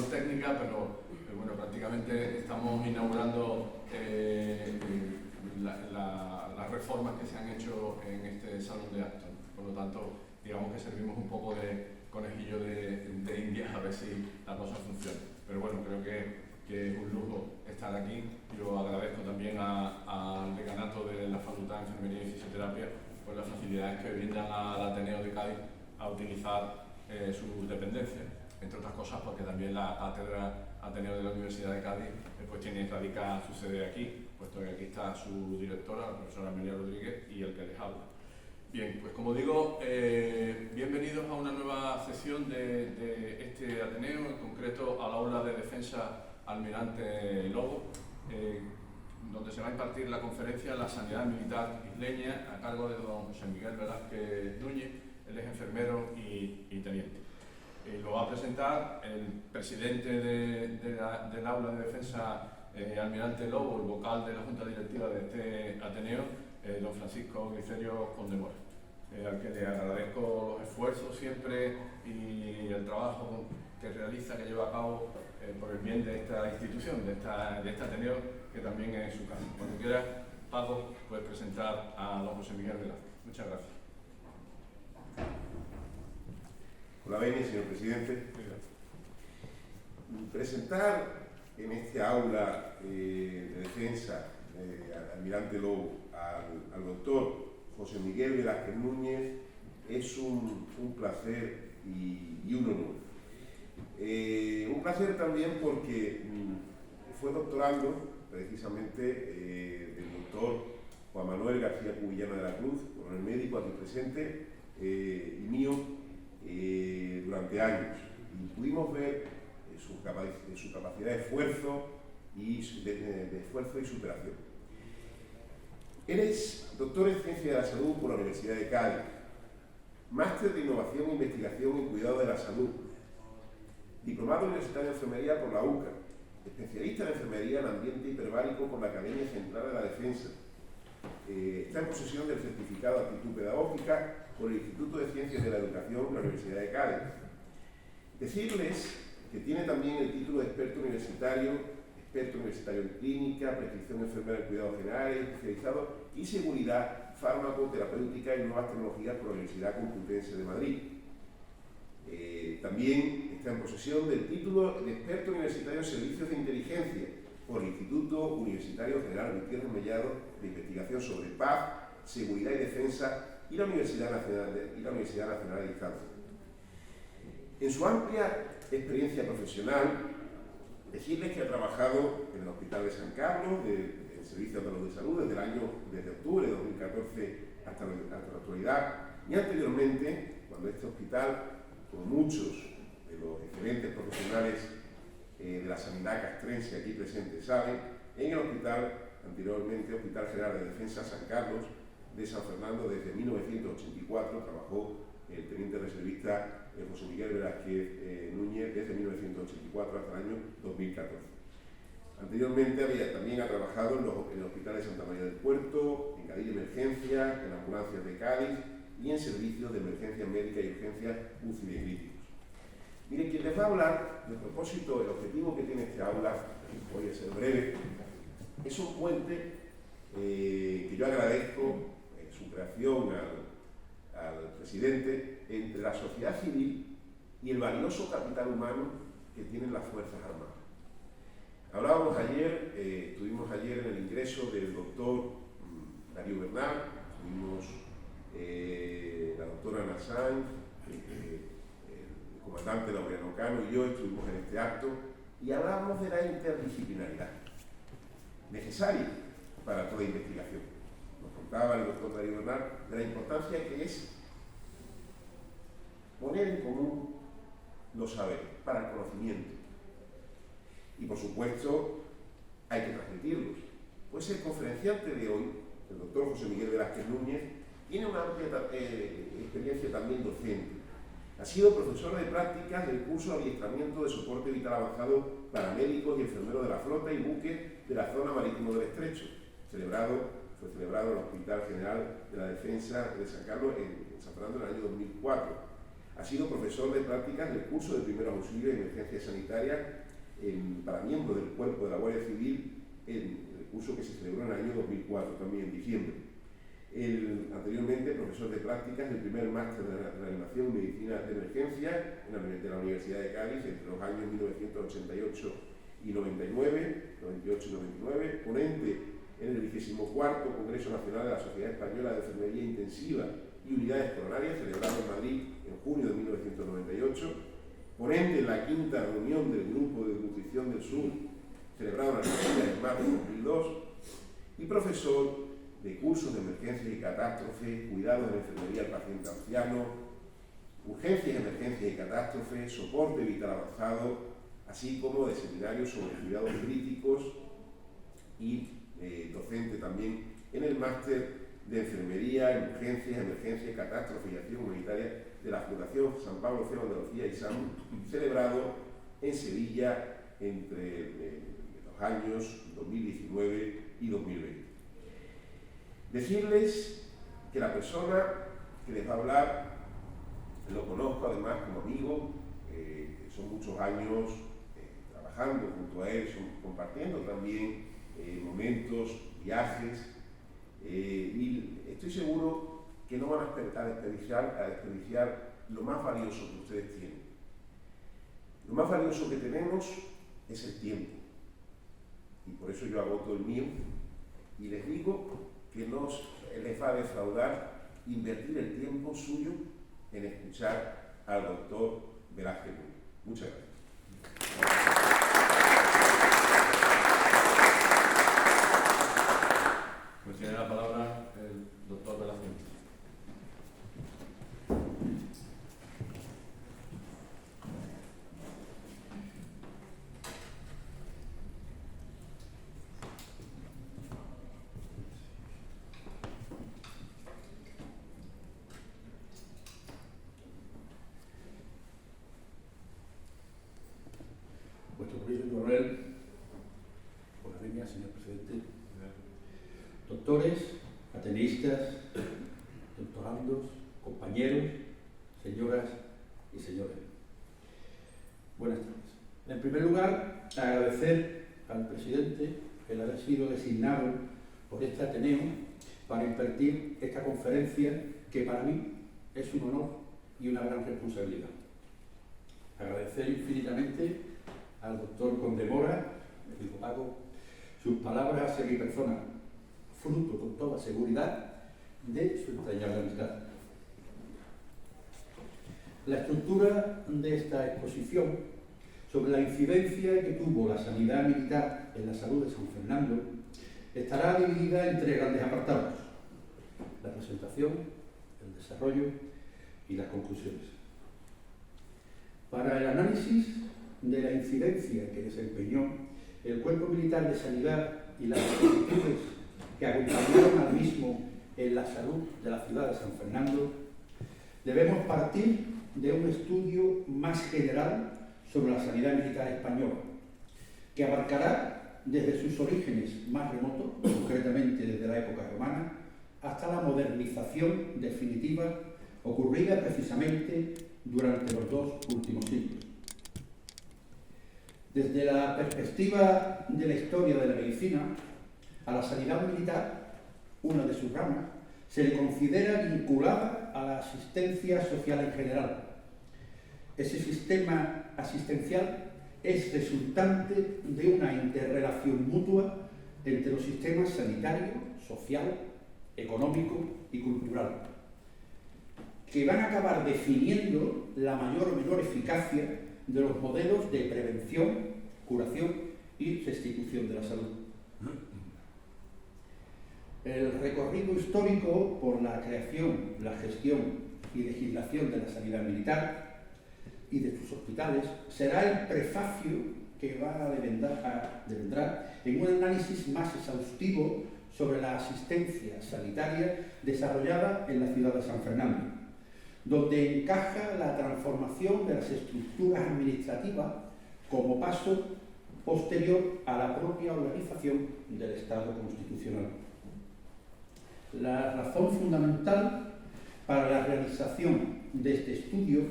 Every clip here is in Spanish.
técnica, pero bueno, prácticamente estamos inaugurando las reformas que se han hecho en este salón de actos. Por lo tanto, digamos que servimos un poco de conejillo de Indias a ver si la cosa funciona. Pero bueno, creo que es un lujo estar aquí. Yo agradezco también al decanato de la Facultad de Enfermería y Fisioterapia por las facilidades que brindan al Ateneo de Cádiz a utilizar sus dependencias, entre otras cosas porque también la cátedra Ateneo de la Universidad de Cádiz pues tiene radicada su sede aquí, puesto que aquí está su directora, la profesora Amelia Rodríguez, y el que les habla. Bien, pues como digo, bienvenidos a una nueva sesión de este Ateneo, en concreto al aula de defensa Almirante Lobo, donde se va a impartir la conferencia La Sanidad Militar Isleña, a cargo de don José Miguel Velázquez Núñez. Él es enfermero y teniente. Lo va a presentar el presidente del aula de defensa Almirante Lobo, el vocal de la Junta Directiva de este Ateneo, don Francisco Glicerio Condemora, al que le agradezco los esfuerzos siempre y el trabajo que realiza, que lleva a cabo por el bien de esta institución, de este Ateneo, que también es su casa. Cuando quiera, Paco, puedes presentar a don José Miguel Velázquez. Muchas gracias. Hola, Beni, señor presidente. Presentar en este aula de defensa Almirante Lobo al doctor José Miguel Velázquez Núñez es un placer y un honor. Un placer también porque fue doctorando precisamente del doctor Juan Manuel García Cubillana de la Cruz, coronel médico aquí presente, y mío, durante años, y pudimos ver su capacidad de esfuerzo y superación. Él es doctor en Ciencia de la Salud por la Universidad de Cádiz, máster de Innovación e Investigación en Cuidado de la Salud, diplomado universitario en Enfermería por la UCA, especialista en Enfermería en Ambiente Hiperbárico por la Academia Central de la Defensa. Está en posesión del certificado de aptitud pedagógica por el Instituto de Ciencias de la Educación de la Universidad de Cádiz. Decirles que tiene también el título de experto universitario en clínica, prescripción enfermera en cuidados generales, especializado y seguridad fármaco-terapéutica y nuevas tecnologías por la Universidad Complutense de Madrid. También está en posesión del título de experto universitario en servicios de inteligencia por el Instituto Universitario General Gutiérrez Mellado de Investigación sobre Paz, Seguridad y Defensa y la Universidad Nacional de Distancia. En su amplia experiencia profesional, decirles que ha trabajado en el Hospital de San Carlos, en Servicio Andaluz de Salud, desde octubre de 2014 hasta la actualidad, y anteriormente, cuando este hospital, con muchos de los excelentes profesionales de la sanidad castrense aquí presentes saben, en el hospital, anteriormente Hospital General de Defensa San Carlos de San Fernando, desde 1984 trabajó el teniente reservista José Miguel Velázquez Núñez desde 1984 hasta el año 2014. Anteriormente también ha trabajado en el Hospital de Santa María del Puerto, en Cadilla Emergencia, en ambulancias de Cádiz y en servicios de emergencias médicas y urgencias UCI de críticos. Miren, quien les va a hablar del propósito, el objetivo que tiene este aula, voy a ser breve, es un puente que yo agradezco su creación al presidente entre la sociedad civil y el valioso capital humano que tienen las Fuerzas Armadas. Hablábamos ayer, estuvimos ayer en el ingreso del doctor Darío Bernal, tuvimos la doctora Ana Sanz, el comandante Laureano Cano y yo estuvimos en este acto y hablábamos de la interdisciplinaridad necesaria para toda investigación. Nos contaba el doctor Darío Bernal de la importancia que es poner en común los saberes para el conocimiento. Y por supuesto, hay que transmitirlos. Pues el conferenciante de hoy, el doctor José Miguel Velázquez Núñez, tiene una amplia experiencia también docente. Ha sido profesor de prácticas del curso de adiestramiento de soporte vital avanzado para médicos y enfermeros de la flota y buques de la zona marítimo del Estrecho, fue celebrado en el Hospital General de la Defensa de San Carlos en San Fernando en el año 2004. Ha sido profesor de prácticas del curso de primeros auxilios y emergencias sanitarias para miembros del cuerpo de la Guardia Civil, en el curso que se celebró en el año 2004, también en diciembre. Anteriormente, profesor de prácticas del primer máster de reanimación y medicina de emergencia de la Universidad de Cádiz entre los años 1988 y 99, 98 y 99, ponente en el 24º Congreso Nacional de la Sociedad Española de Enfermería Intensiva y Unidades Coronarias, celebrado en Madrid en junio de 1998, ponente en la 5ª reunión del Grupo de Nutrición del Sur, celebrado en Argentina en marzo de 2002, y profesor de cursos de emergencias y catástrofes, cuidados de enfermería al paciente anciano, urgencias, emergencias y catástrofes, soporte vital avanzado, así como de seminarios sobre cuidados críticos y docente también en el máster de enfermería, urgencias, emergencias, catástrofes y acción humanitaria de la Fundación San Pablo Feo Andalucía y SAM, celebrado en Sevilla entre los años 2019 y 2020. Decirles que la persona que les va a hablar lo conozco además como amigo, son muchos años trabajando junto a él, compartiendo también momentos, viajes, y estoy seguro que no van a desperdiciar lo más valioso que ustedes tienen. Lo más valioso que tenemos es el tiempo, y por eso yo agoto el mío y les digo que no les va a defraudar invertir el tiempo suyo en escuchar al doctor Velázquez Núñez. Muchas gracias. Pues tiene la palabra el doctor Velázquez Núñez. Vuestro primer coronel, por la línea, señor presidente, doctores, ateneístas, doctorandos, compañeros, señoras y señores. Buenas tardes. En primer lugar, agradecer al presidente el haber sido designado por este Ateneo para impartir esta conferencia que para mí es un honor y una gran responsabilidad. Agradecer infinitamente al doctor Condemora, el hijo Paco, sus palabras hacia mi persona, fruto con toda seguridad de su entrañable amistad. La estructura de esta exposición sobre la incidencia que tuvo la sanidad militar en la salud de San Fernando estará dividida entre grandes apartados: la presentación, el desarrollo y las conclusiones. Para el análisis de la incidencia que desempeñó el Cuerpo Militar de Sanidad y las actitudes que acompañaron al mismo en la salud de la ciudad de San Fernando, debemos partir de un estudio más general sobre la sanidad militar española, que abarcará desde sus orígenes más remotos, concretamente desde la época romana, hasta la modernización definitiva ocurrida precisamente durante los 2 últimos siglos. Desde la perspectiva de la historia de la medicina, a la sanidad militar, una de sus ramas, se le considera vinculada a la asistencia social en general. Ese sistema asistencial es resultante de una interrelación mutua entre los sistemas sanitario, social, económico y cultural, que van a acabar definiendo la mayor o menor eficacia de los modelos de prevención, curación y restitución de la salud. El recorrido histórico por la creación, la gestión y legislación de la sanidad militar y de sus hospitales será el prefacio que va a devendrar en un análisis más exhaustivo sobre la asistencia sanitaria desarrollada en la ciudad de San Fernando, donde encaja la transformación de las estructuras administrativas como paso posterior a la propia organización del Estado constitucional. La razón fundamental para la realización de este estudio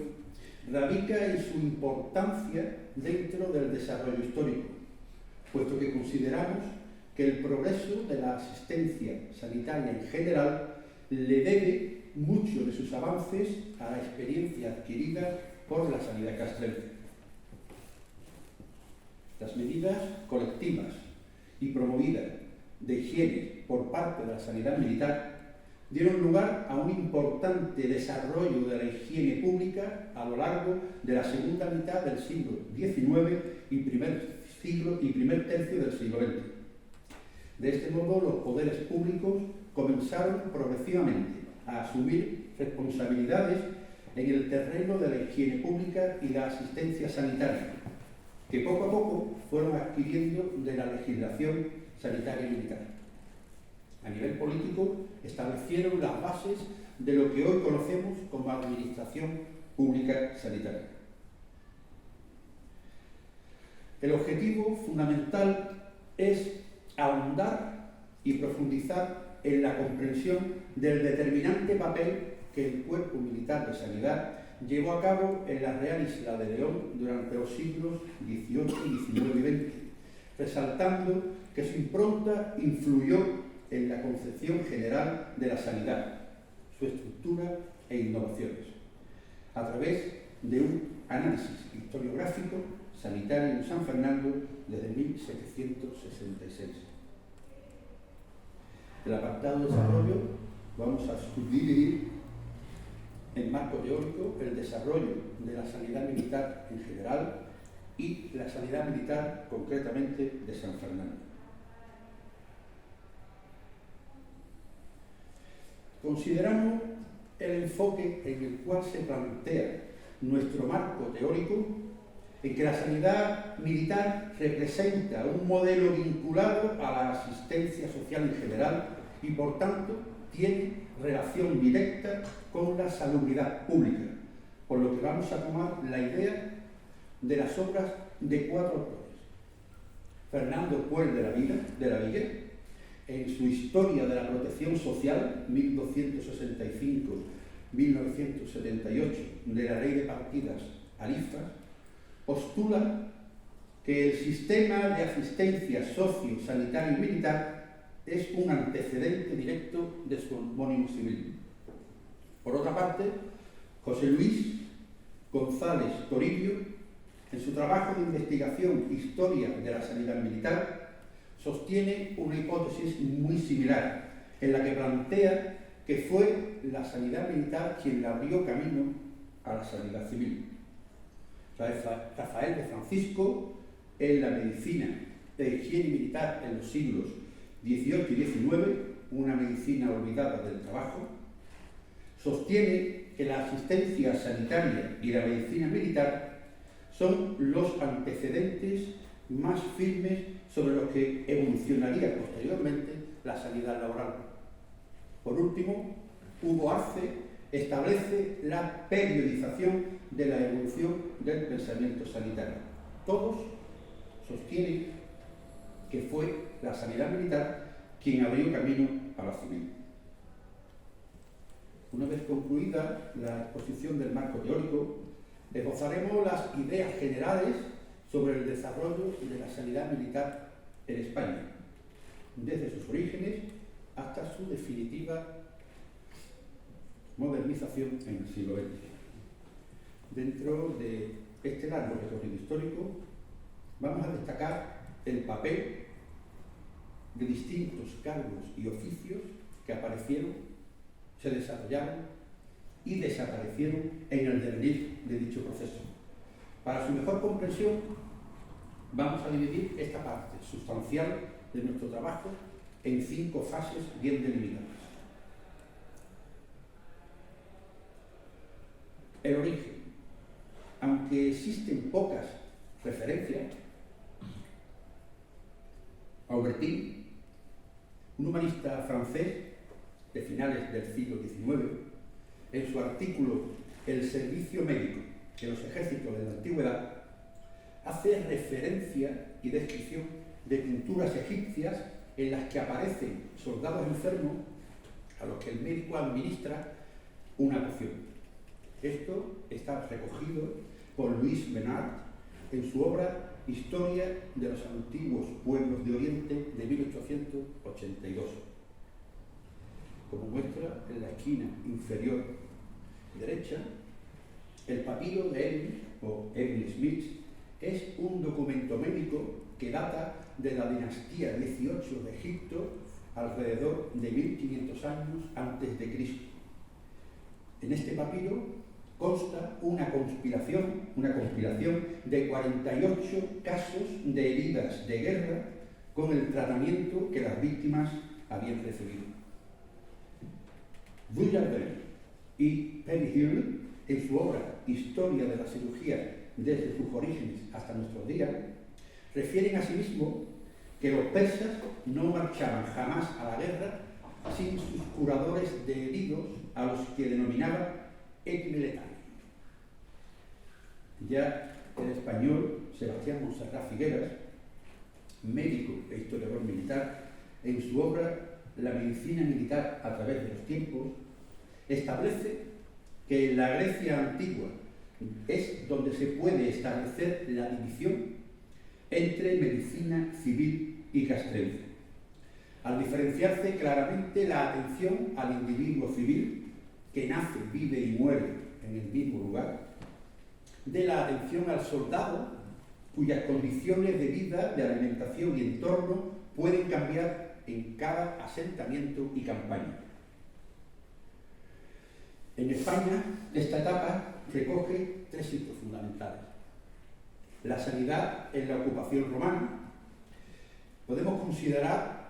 radica en su importancia dentro del desarrollo histórico, puesto que consideramos que el progreso de la asistencia sanitaria en general le debe mucho de sus avances a la experiencia adquirida por la sanidad castrense. Las medidas colectivas y promovidas de higiene por parte de la sanidad militar dieron lugar a un importante desarrollo de la higiene pública a lo largo de la segunda mitad del siglo XIX y primer tercio del siglo XX. De este modo, los poderes públicos comenzaron progresivamente a asumir responsabilidades en el terreno de la higiene pública y la asistencia sanitaria, que poco a poco fueron adquiriendo de la legislación sanitaria militar. A nivel político, establecieron las bases de lo que hoy conocemos como Administración Pública Sanitaria. El objetivo fundamental es ahondar y profundizar en la comprensión del determinante papel que el Cuerpo Militar de Sanidad llevó a cabo en la Real Isla de León durante los siglos XVIII, XIX y XX, resaltando que su impronta influyó en la concepción general de la sanidad, su estructura e innovaciones, a través de un análisis historiográfico sanitario en San Fernando desde 1766. El apartado de desarrollo vamos a subdividir en marco teórico el desarrollo de la sanidad militar en general y la sanidad militar concretamente de San Fernando. Consideramos el enfoque en el cual se plantea nuestro marco teórico en que la sanidad militar representa un modelo vinculado a la asistencia social en general y, por tanto, tiene relación directa con la salubridad pública, por lo que vamos a tomar la idea de las obras de 4 autores. Fernando Puel de la Villa, en su Historia de la Protección Social, 1265-1978, de la Ley de Partidas Alifas, postula que el sistema de asistencia socio-sanitaria y militar es un antecedente directo de su homónimo civil. Por otra parte, José Luis González Toribio, en su trabajo de investigación Historia de la Sanidad Militar, sostiene una hipótesis muy similar, en la que plantea que fue la sanidad militar quien le abrió camino a la sanidad civil. Rafael de Francisco, en la medicina de higiene militar en los siglos XVIII y XIX, una medicina olvidada del trabajo, sostiene que la asistencia sanitaria y la medicina militar son los antecedentes más firmes sobre los que evolucionaría posteriormente la sanidad laboral. Por último, Hugo Arce establece la periodización de la evolución del pensamiento sanitario. Todos sostienen que fue la sanidad militar quien abrió camino a la civil. Una vez concluida la exposición del marco teórico, esbozaremos las ideas generales sobre el desarrollo de la sanidad militar en España, desde sus orígenes hasta su definitiva modernización en el siglo XX. Dentro de este largo recorrido histórico, vamos a destacar el papel de distintos cargos y oficios que aparecieron, se desarrollaron y desaparecieron en el devenir de dicho proceso. Para su mejor comprensión, vamos a dividir esta parte sustancial de nuestro trabajo en 5 fases bien delimitadas. El origen. Aunque existen pocas referencias, Aubertin, un humanista francés de finales del siglo XIX, en su artículo El servicio médico de los ejércitos de la antigüedad, hace referencia y descripción de pinturas egipcias en las que aparecen soldados enfermos a los que el médico administra una poción. Esto está recogido por Louis Bernard en su obra Historia de los antiguos pueblos de Oriente de 1882. Como muestra en la esquina inferior derecha, el papiro de Eglin o Eglin Smith es un documento médico que data de la dinastía 18 de Egipto alrededor de 1500 años antes de Cristo. En este papiro consta una compilación de 48 casos de heridas de guerra con el tratamiento que las víctimas habían recibido. Dujardin y Penny Hill, en su obra Historia de la cirugía desde sus orígenes hasta nuestros días, refieren asimismo que los persas no marchaban jamás a la guerra sin sus curadores de heridos, a los que denominaban equiletarios. Ya el español Sebastián Montserrat Figueras, médico e historiador militar, en su obra La medicina militar a través de los tiempos, establece que en la Grecia antigua es donde se puede establecer la división entre medicina civil y castrense, al diferenciarse claramente la atención al individuo civil que nace, vive y muere en el mismo lugar, de la atención al soldado cuyas condiciones de vida, de alimentación y entorno pueden cambiar en cada asentamiento y campaña. En España, esta etapa recoge tres hitos fundamentales. La sanidad en la ocupación romana. Podemos considerar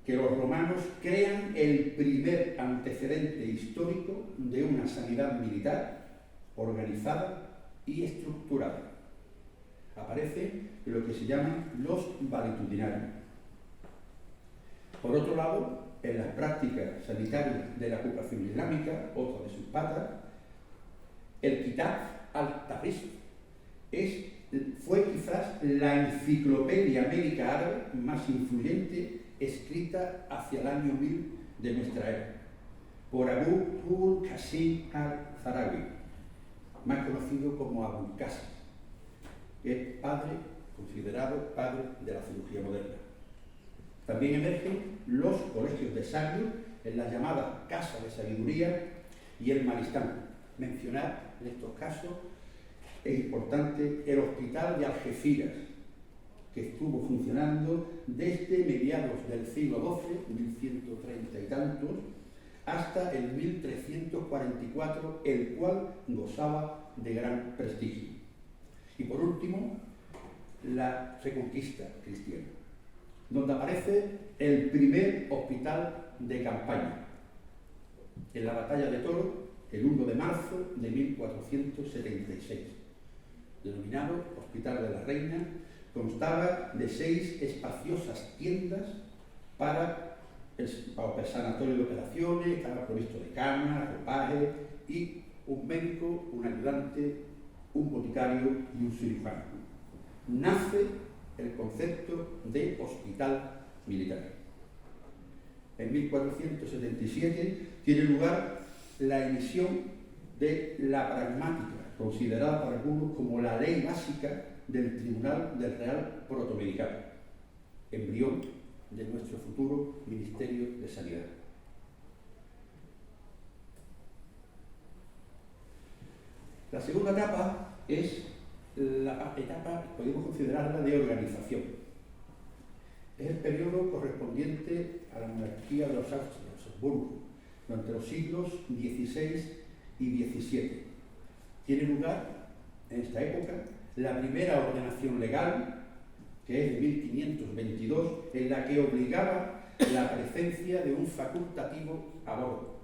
que los romanos crean el primer antecedente histórico de una sanidad militar organizada y estructurada. Aparece lo que se llaman los valetudinarios. Por otro lado, en las prácticas sanitarias de la ocupación islámica, otra de sus patas, el Kitab al-Tahrís fue quizás la enciclopedia médica árabe más influyente escrita hacia el año 1000 de nuestra era, por Abu al-Qasim al-Zarawi, más conocido como Abu Qasim, que es considerado padre de la cirugía moderna. También emergen los colegios de sabios en la llamada Casa de Sabiduría y el Maristán. Mencionar en estos casos es importante el hospital de Algeciras, que estuvo funcionando desde mediados del siglo XII, 1130 y tantos, hasta el 1344, el cual gozaba de gran prestigio. Y por último, la Reconquista cristiana, donde aparece el primer hospital de campaña, en la batalla de Toro, el 1 de marzo de 1476. Denominado Hospital de la Reina, constaba de 6 espaciosas tiendas para el sanatorio de operaciones, estaba provisto de camas, ropaje y un médico, un ayudante, un boticario y un cirujano. Nace el concepto de hospital militar. En 1477 tiene lugar la emisión de la pragmática, considerada por algunos como la ley básica del Tribunal del Real Protomedicano, embrión de nuestro futuro Ministerio de Sanidad. La segunda etapa es la etapa, podemos considerarla, de organización. Es el periodo correspondiente a la monarquía de los Habsburgo, durante los siglos XVI y XVII. Tiene lugar, en esta época, la primera ordenación legal, que es de 1522, en la que obligaba la presencia de un facultativo a bordo.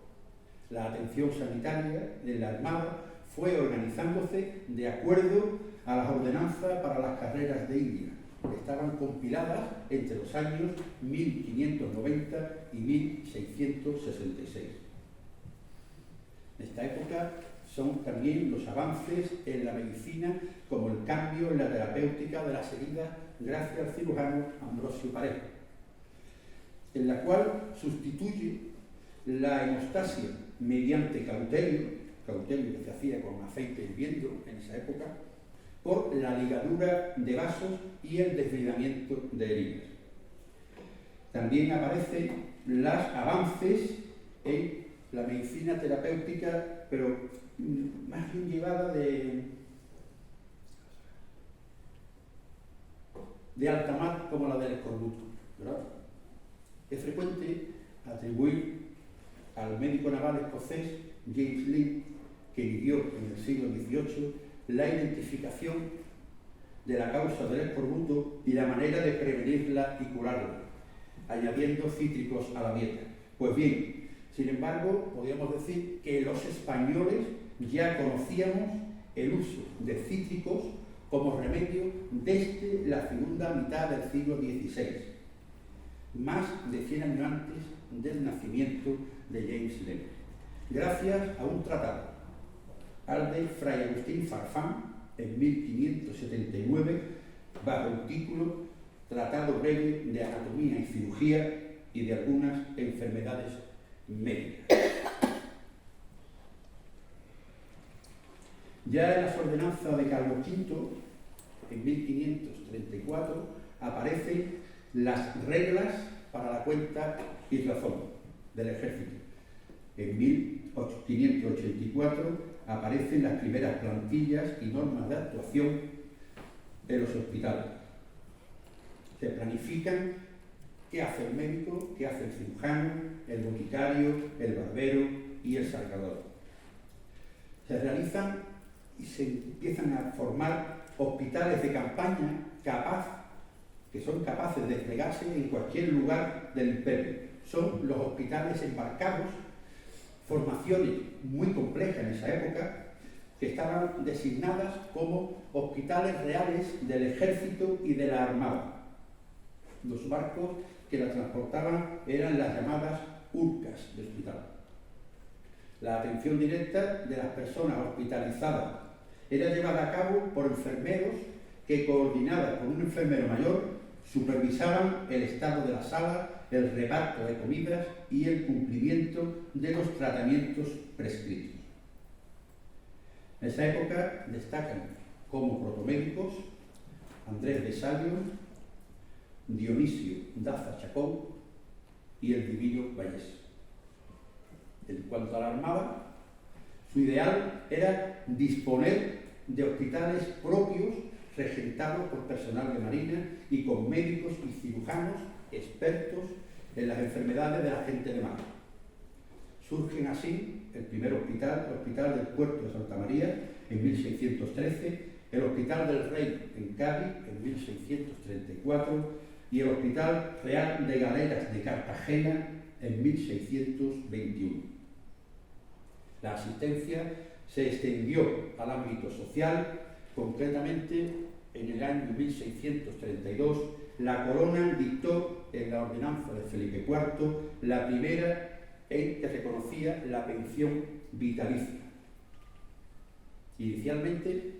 La atención sanitaria de la Armada fue organizándose de acuerdo a las ordenanzas para las carreras de India, que estaban compiladas entre los años 1590 y 1666. En esta época son también los avances en la medicina, como el cambio en la terapéutica de las heridas gracias al cirujano Ambrosio Parejo, en la cual sustituye la hemostasia mediante cauterio cauterio que se hacía con aceite hirviendo en esa época, por la ligadura de vasos y el desvidamiento de heridas. También aparecen los avances en la medicina terapéutica, pero más bien llevada de alta mar, como la del escorbuto, ¿verdad? Es frecuente atribuir al médico naval escocés James Lind, que vivió en el siglo XVIII, la identificación de la causa del escorbuto y la manera de prevenirla y curarla, añadiendo cítricos a la dieta. Pues bien, sin embargo, podríamos decir que los españoles ya conocíamos el uso de cítricos como remedio desde la segunda mitad del siglo XVI, más de 100 años antes del nacimiento de James Lind, gracias a un tratado, al de Fray Agustín Farfán, en 1579, bajo el título Tratado breve de anatomía y cirugía y de algunas enfermedades médicas. Ya en las ordenanzas de Carlos V, en 1534, aparecen las reglas para la cuenta y razón del ejército. En 1584 aparecen las primeras plantillas y normas de actuación en los hospitales. Se planifican qué hace el médico, qué hace el cirujano, el boticario, el barbero y el salgador. Se realizan y se empiezan a formar hospitales de campaña que son capaces de desplegarse en cualquier lugar del imperio. Son los hospitales embarcados, formaciones muy complejas en esa época, que estaban designadas como hospitales reales del ejército y de la armada. Los barcos que la transportaban eran las llamadas urcas de hospital. La atención directa de las personas hospitalizadas era llevada a cabo por enfermeros que, coordinadas por un enfermero mayor, supervisaban el estado de la sala, el reparto de comidas y el cumplimiento de los tratamientos prescritos. En esa época destacan como protomédicos Andrés de Salio, Dionisio Daza Chacón y el divino Vallés. En cuanto a la armada, su ideal era disponer de hospitales propios regentados por personal de marina y con médicos y cirujanos expertos en las enfermedades de la gente de mar. Surgen así el primer hospital, el Hospital del Puerto de Santa María, en 1613, el Hospital del Rey en Cádiz, en 1634, y el Hospital Real de Galeras de Cartagena, en 1621. La asistencia se extendió al ámbito social, concretamente en el año 1632, la corona dictó en la ordenanza de Felipe IV la primera en que reconocía la pensión vitalicia. Inicialmente,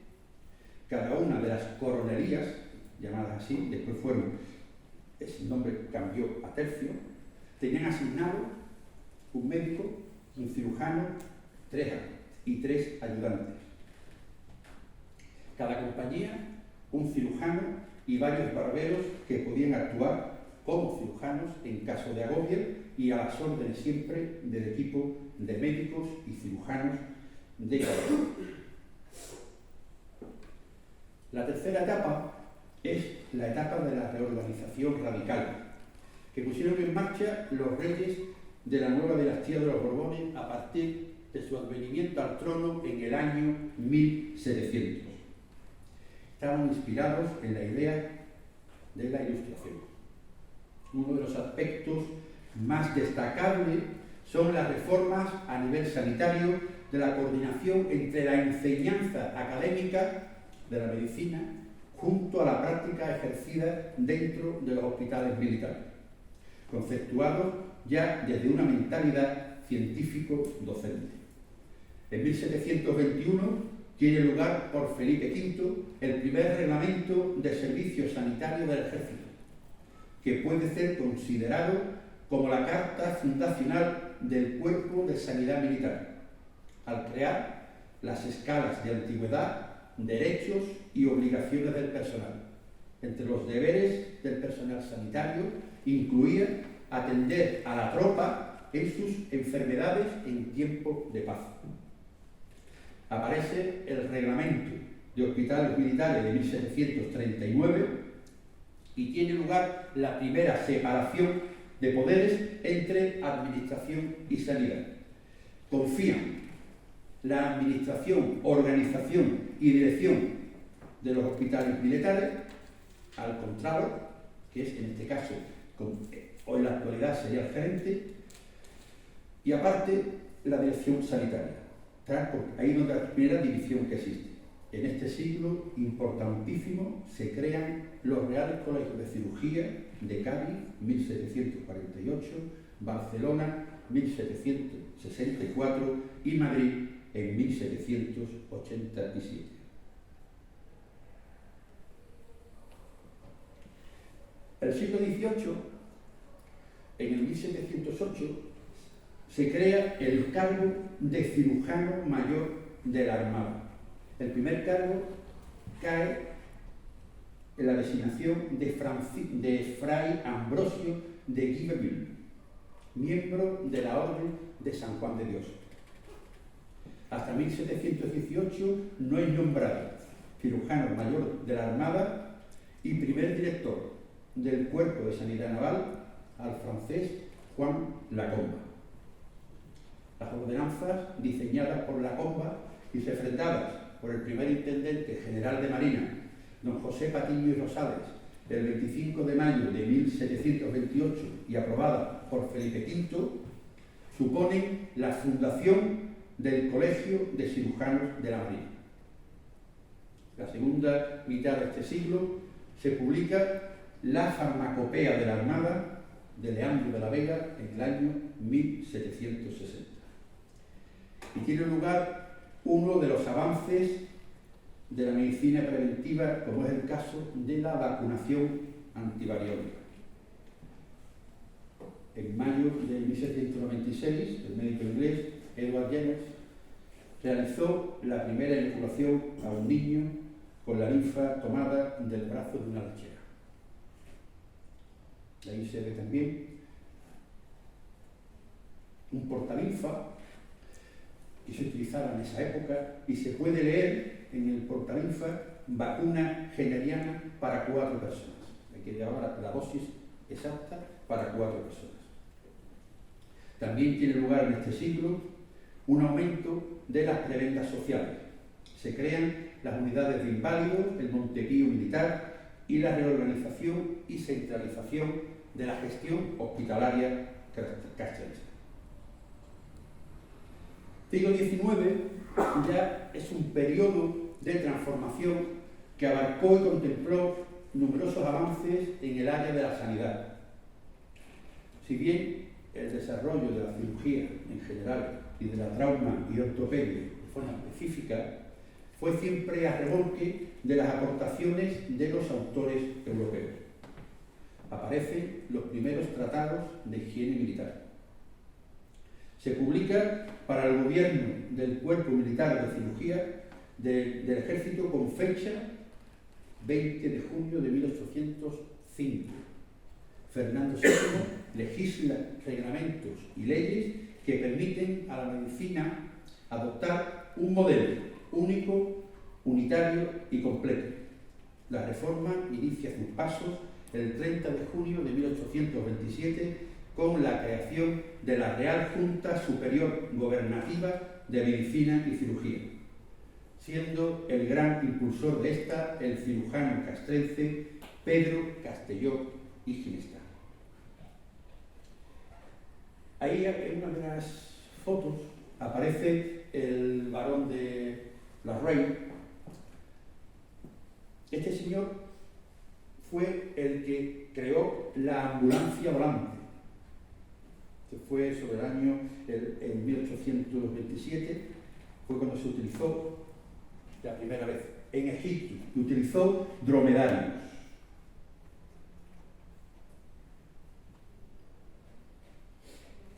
cada una de las coronerías, llamadas así, después ese nombre cambió a tercio, tenían asignado un médico, un cirujano, 3 ayudantes. Cada compañía, un cirujano y varios barberos que podían actuar como cirujanos en caso de agobio y a las órdenes siempre del equipo de médicos y cirujanos de cada uno. La tercera etapa es la etapa de la reorganización radical, que pusieron en marcha los reyes de la nueva dinastía de los Borbones a partir de su advenimiento al trono en el año 1700. Estaban inspirados en la idea de la Ilustración. Uno de los aspectos más destacables son las reformas a nivel sanitario de la coordinación entre la enseñanza académica de la medicina junto a la práctica ejercida dentro de los hospitales militares, conceptuados ya desde una mentalidad científico-docente. En 1721 tiene lugar por Felipe V el primer reglamento de servicio sanitario del ejército, que puede ser considerado como la carta fundacional del Cuerpo de Sanidad Militar, al crear las escalas de antigüedad, derechos y obligaciones del personal. Entre los deberes del personal sanitario incluía atender a la tropa en sus enfermedades en tiempo de paz. Aparece el Reglamento de Hospitales Militares de 1739 y tiene lugar la primera separación de poderes entre administración y sanidad. Confían la administración, organización y dirección de los hospitales militares al Contralor, que es en este caso, o en la actualidad sería el gerente, y aparte la dirección sanitaria. Ahí es la primera división que existe. En este siglo importantísimo se crean los Reales Colegios de Cirugía de Cádiz, 1748, Barcelona, 1764 y Madrid en 1787. El siglo XVIII, en el 1708, se crea el cargo de cirujano mayor de la Armada. El primer cargo cae en la designación de Fray Ambrosio de Giberville, miembro de la Orden de San Juan de Dios. Hasta 1718 no es nombrado cirujano mayor de la Armada y primer director del Cuerpo de Sanidad Naval al francés Juan Lacomba. Las ordenanzas diseñadas por Lacomba y refrendadas por el primer intendente general de Marina, don José Patiño y Rosales, el 25 de mayo de 1728 y aprobadas por Felipe V, suponen la fundación del Colegio de Cirujanos de la Marina. La segunda mitad de este siglo se publica la Farmacopea de la Armada de Leandro de la Vega en el año 1760. Y tiene lugar uno de los avances de la medicina preventiva, como es el caso de la vacunación antivariólica. En mayo de 1796, el médico inglés Edward Jenner realizó la primera inoculación a un niño con la linfa tomada del brazo de una lechera. Ahí se ve también un portalinfa que se utilizaba en esa época y se puede leer en el portalinfa vacuna generiana para 4 personas. Aquí le ahora la dosis exacta para 4 personas. También tiene lugar en este siglo un aumento de las prebendas sociales. Se crean las unidades de inválidos, el Montepío militar y la reorganización y centralización de la gestión hospitalaria castrense. Siglo XIX ya es un periodo de transformación que abarcó y contempló numerosos avances en el área de la sanidad. Si bien el desarrollo de la cirugía en general y de la trauma y ortopedia de forma específica fue siempre a remolque de las aportaciones de los autores europeos. Aparecen los primeros tratados de higiene militar. Se publica para el gobierno del Cuerpo Militar de Cirugía del Ejército con fecha 20 de junio de 1805. Fernando VII legisla reglamentos y leyes que permiten a la medicina adoptar un modelo único, unitario y completo. La reforma inicia sus pasos el 30 de junio de 1827 con la creación de la Real Junta Superior Gobernativa de Medicina y Cirugía, siendo el gran impulsor de esta el cirujano castrense Pedro Castelló y Ginesta. Ahí en una de las fotos aparece el barón de la Reine. Este señor fue el que creó la ambulancia volante, que fue sobre el año en 1827, fue cuando se utilizó la primera vez en Egipto, y utilizó dromedarios.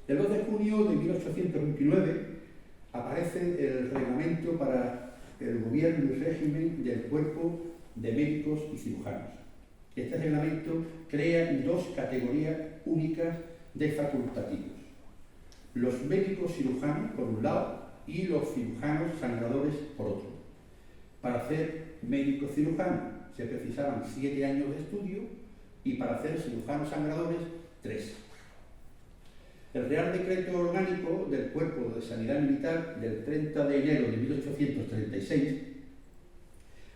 El 2 de junio de 1829 aparece el reglamento para el gobierno y régimen del Cuerpo de Médicos y Cirujanos. Este reglamento crea dos categorías únicas de facultativos: los médicos cirujanos por un lado y los cirujanos sangradores por otro. Para ser médico cirujano se precisaban 7 años de estudio y para ser cirujanos sangradores 3. El Real Decreto Orgánico del Cuerpo de Sanidad Militar del 30 de enero de 1836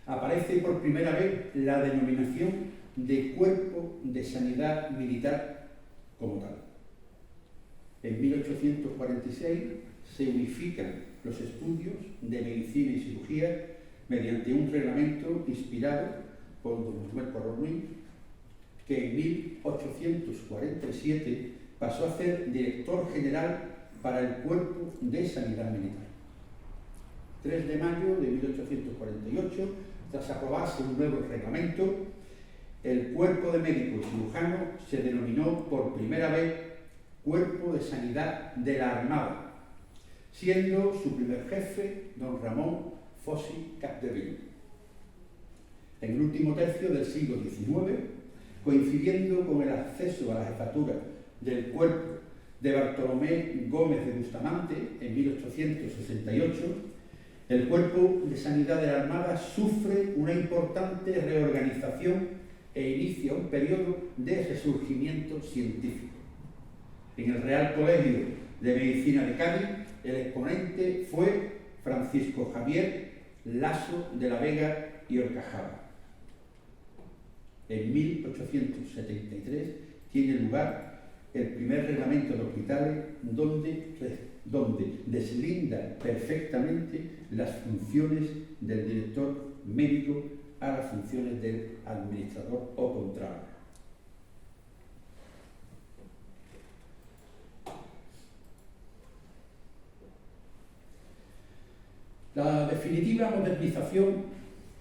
aparece por primera vez la denominación de Cuerpo de Sanidad Militar como tal. En 1846 se unifican los estudios de medicina y cirugía mediante un reglamento inspirado por don Manuel Porro Ruiz, que en 1847 pasó a ser director general para el Cuerpo de Sanidad Militar. 3 de mayo de 1848, tras aprobarse un nuevo reglamento, el Cuerpo de Médicos y Cirujanos se denominó por primera vez Cuerpo de Sanidad de la Armada, siendo su primer jefe don Ramón Fossi Capdevila. En el último tercio del siglo XIX, coincidiendo con el acceso a la jefatura del Cuerpo de Bartolomé Gómez de Bustamante en 1868, el Cuerpo de Sanidad de la Armada sufre una importante reorganización e inicia un periodo de resurgimiento científico. En el Real Colegio de Medicina de Cádiz, el exponente fue Francisco Javier Lasso de la Vega y Horcajada. En 1873 tiene lugar el primer reglamento de hospitales donde deslinda perfectamente las funciones del director médico a las funciones del administrador o contrario. La definitiva modernización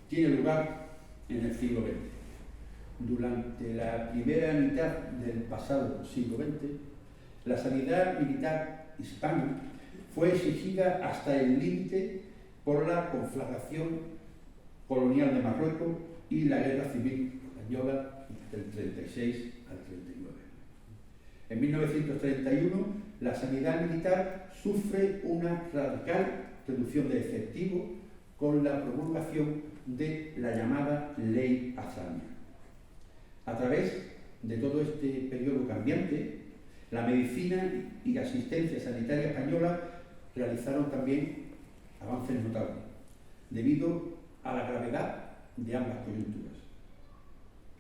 tiene lugar en el siglo XX. Durante la primera mitad del pasado siglo XX, la sanidad militar hispana fue exigida hasta el límite por la conflagración colonial de Marruecos y la Guerra Civil Española del 36 al 39. En 1931, la sanidad militar sufre una radical reducción de efectivos con la promulgación de la llamada Ley Azaña. A través de todo este periodo cambiante, la medicina y la asistencia sanitaria española realizaron también avances notables, debido a la gravedad de ambas coyunturas.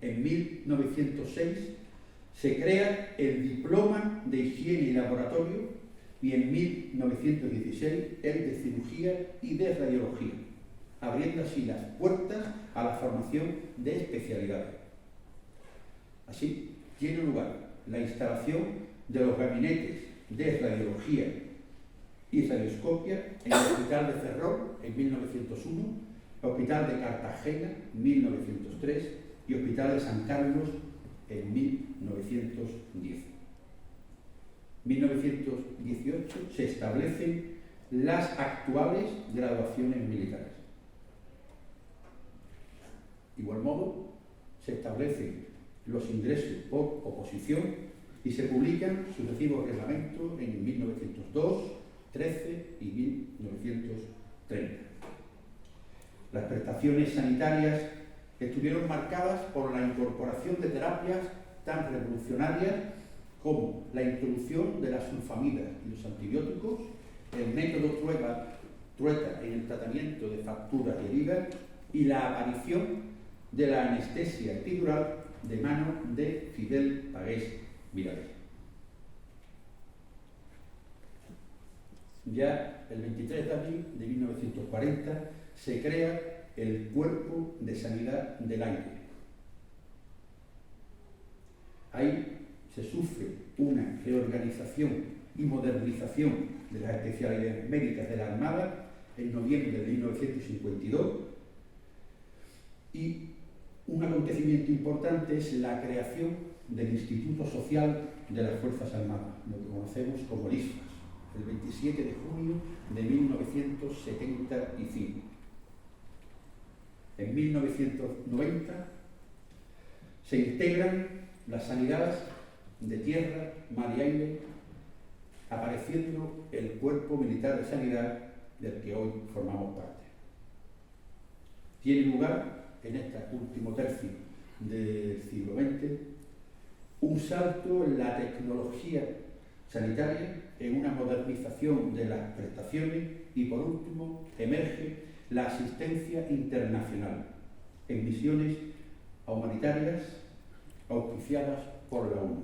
En 1906 se crea el Diploma de Higiene y Laboratorio y en 1916 el de Cirugía y de Radiología, abriendo así las puertas a la formación de especialidades. Así, tiene lugar la instalación de los gabinetes de radiología y radioscopia en el Hospital de Ferrol en 1901, Hospital de Cartagena en 1903 y Hospital de San Carlos en 1910. En 1918 se establecen las actuales graduaciones militares. De igual modo, se establecen los ingresos por oposición y se publican sucesivos reglamentos en 1902, 13 y 1930. Las prestaciones sanitarias estuvieron marcadas por la incorporación de terapias tan revolucionarias como la introducción de las sulfamidas y los antibióticos, el método Trueta en el tratamiento de fracturas y heridas y la aparición de la anestesia epidural de mano de Fidel Pagés Virales. Ya el 23 de abril de 1940 se crea el Cuerpo de Sanidad del Aire. Ahí se sufre una reorganización y modernización de las especialidades médicas de la Armada en noviembre de 1952 y un acontecimiento importante es la creación del Instituto Social de las Fuerzas Armadas, lo que conocemos como el ISFAS. el 27 de junio de 1975. En 1990 se integran las sanidades de tierra, mar y aire, apareciendo el Cuerpo Militar de Sanidad del que hoy formamos parte. Tiene lugar, en este último tercio del siglo XX, un salto en la tecnología sanitaria, en una modernización de las prestaciones y, por último, emerge la asistencia internacional en misiones humanitarias auspiciadas por la ONU.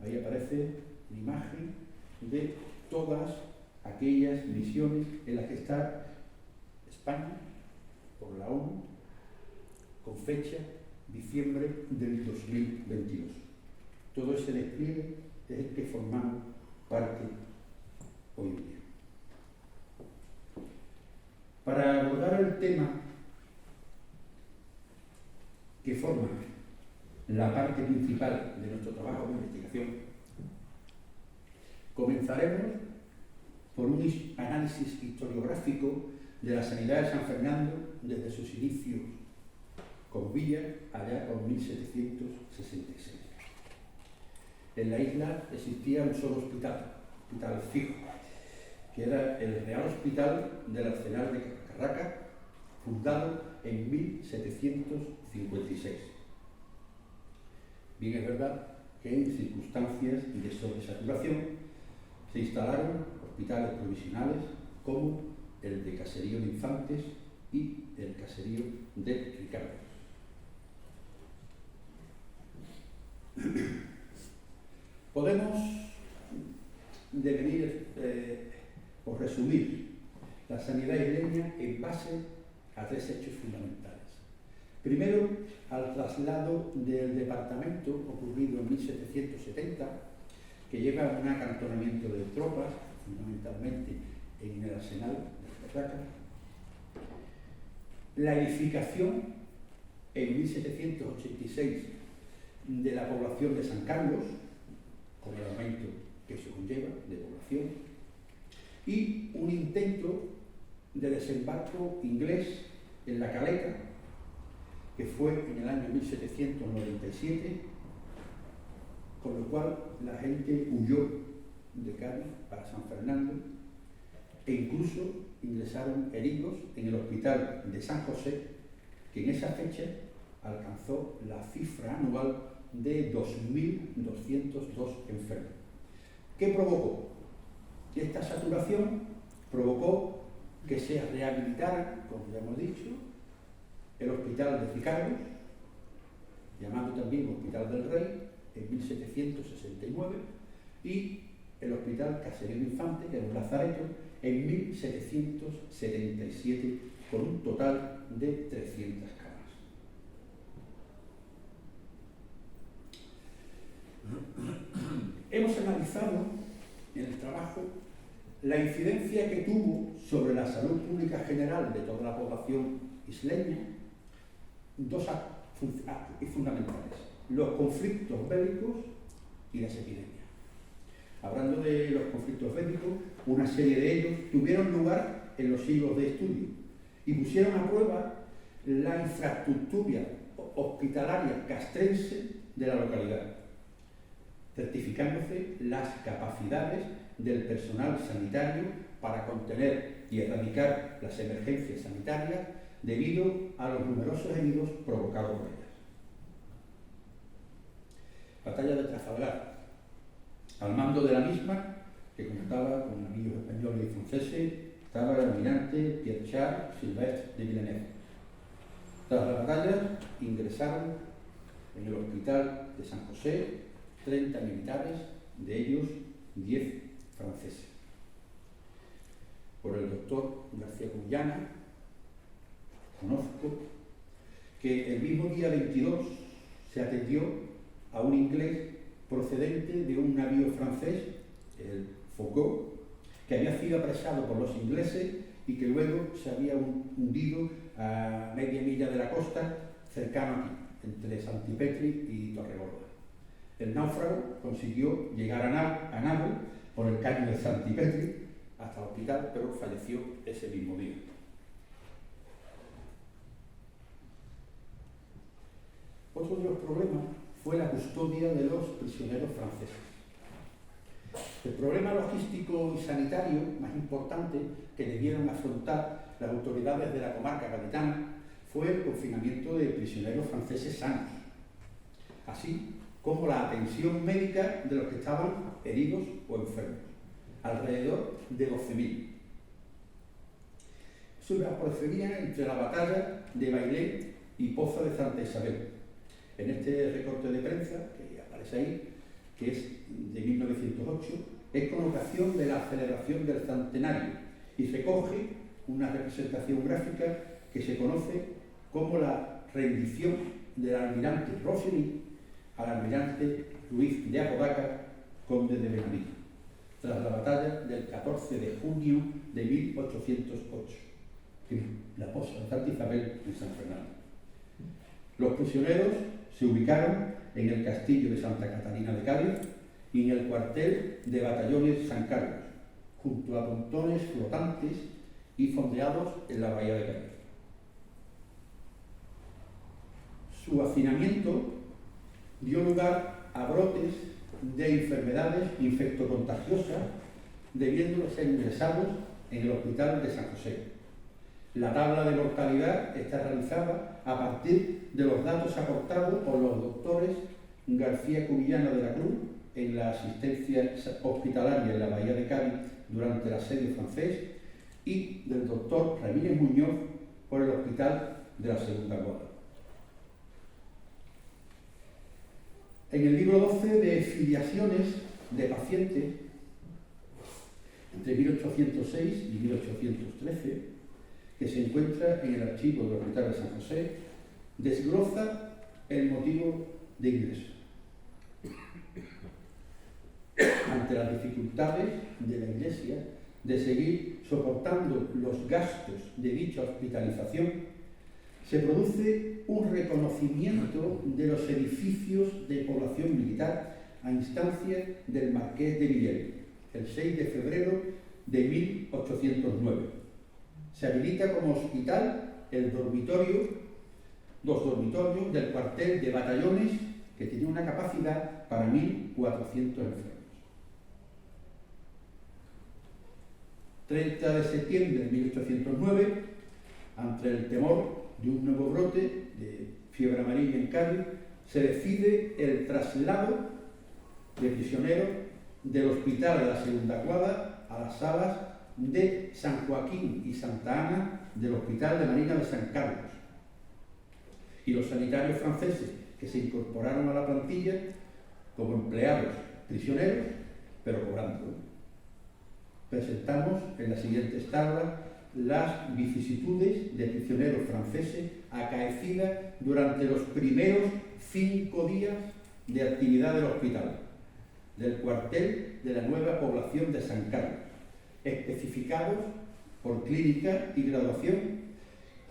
Ahí aparece la imagen de todas aquellas misiones en las que está España por la ONU con fecha diciembre del 2022. Todo ese despliegue es el que formamos parte hoy en día. Para abordar el tema que forma la parte principal de nuestro trabajo de investigación, comenzaremos por un análisis historiográfico de la sanidad de San Fernando desde sus inicios con Villa, allá por 1766. En la isla existía un solo hospital fijo, que era el Real Hospital del Arsenal de Carracas, fundado en 1756. Bien es verdad que en circunstancias de sobresaturación se instalaron hospitales provisionales como el de Caserío de Infantes y el Caserío de Ricardo. Podemos devenir o resumir la sanidad isleña en base a tres hechos fundamentales. Primero, al traslado del departamento ocurrido en 1770, que lleva a un acantonamiento de tropas, fundamentalmente en el arsenal de Carracas. La edificación en 1786 de la población de San Carlos, con el aumento que eso conlleva de población, y un intento de desembarco inglés en La Caleta, que fue en el año 1797, con lo cual la gente huyó de Cádiz para San Fernando e incluso ingresaron heridos en el hospital de San José, que en esa fecha alcanzó la cifra anual de 2.202 enfermos. ¿Qué provocó? Esta saturación provocó que se rehabilitara, como ya hemos dicho, el Hospital de Ricardo, llamado también Hospital del Rey, en 1769, y el Hospital Caserío de Infantes, que era un lazareto, en 1777, con un total de 300 camas. Hemos analizado en el trabajo la incidencia que tuvo sobre la salud pública general de toda la población isleña dos fundamentales: los conflictos bélicos y las epidemias. Hablando de los conflictos bélicos, una serie de ellos tuvieron lugar en los siglos de estudio y pusieron a prueba la infraestructura hospitalaria castrense de la localidad, certificándose las capacidades del personal sanitario para contener y erradicar las emergencias sanitarias debido a los numerosos heridos provocados por ellas. Batalla de Trafalgar. Al mando de la misma, que contaba con navíos españoles y franceses, estaba el almirante Pierre-Charles Sylvestre de Villeneuve. Tras la batalla ingresaron en el hospital de San José 30 militares, de ellos 10 franceses. Por el doctor García Cuyana, conozco que el mismo día 22 se atendió a un inglés procedente de un navío francés, el Foucault, que había sido apresado por los ingleses y que luego se había hundido a media milla de la costa, cercano aquí, entre Santipetri y Torregorda. El náufrago consiguió llegar a nado, por el caño de Santipetri hasta el hospital, pero falleció ese mismo día. Otro de los problemas fue la custodia de los prisioneros franceses. El problema logístico y sanitario más importante que debieron afrontar las autoridades de la comarca gaditana fue el confinamiento de prisioneros franceses sanos, así como la atención médica de los que estaban heridos o enfermos, alrededor de 12.000. Eso lo procedía entre la batalla de Bailén y Poza de Santa Isabel. En este recorte de prensa, que aparece ahí, que es de 1908, es con ocasión de la celebración del centenario y recoge una representación gráfica que se conoce como la rendición del almirante Rossini al almirante Luis de Apodaca, conde de Benavides, tras la batalla del 14 de junio de 1808, en la Poza de Santa Isabel en San Fernando. Los prisioneros se ubicaron en el castillo de Santa Catalina de Cádiz y en el cuartel de batallones San Carlos, junto a pontones flotantes y fondeados en la bahía de Cádiz. Su hacinamiento dio lugar a brotes de enfermedades infectocontagiosas, debiendo ser ingresados en el hospital de San José. La tabla de mortalidad está realizada a partir de los datos aportados por los doctores García Cubillana de la Cruz en la asistencia hospitalaria en la bahía de Cádiz durante el asedio francés y del doctor Ramírez Muñoz por el hospital de la Segunda Guardia. En el libro 12 de filiaciones de pacientes, entre 1806 y 1813, que se encuentra en el archivo del Hospital de San José, desglosa el motivo de ingreso. Ante las dificultades de la Iglesia de seguir soportando los gastos de dicha hospitalización, se produce un reconocimiento de los edificios de población militar a instancia del Marqués de Villel, el 6 de febrero de 1809. Se habilita como hospital dos dormitorios del cuartel de batallones que tenía una capacidad para 1.400 enfermos. 30 de septiembre de 1809, ante el temor de un nuevo brote de fiebre amarilla en Cádiz, se decide el traslado de prisioneros del hospital de la Segunda Guardia a las salas de San Joaquín y Santa Ana del Hospital de Marina de San Carlos. Y los sanitarios franceses que se incorporaron a la plantilla como empleados prisioneros, pero cobrando. Presentamos en las siguientes tablas las vicisitudes de prisioneros franceses acaecidas durante los primeros 5 días de actividad del hospital, del cuartel de la nueva población de San Carlos, especificados por clínica y graduación,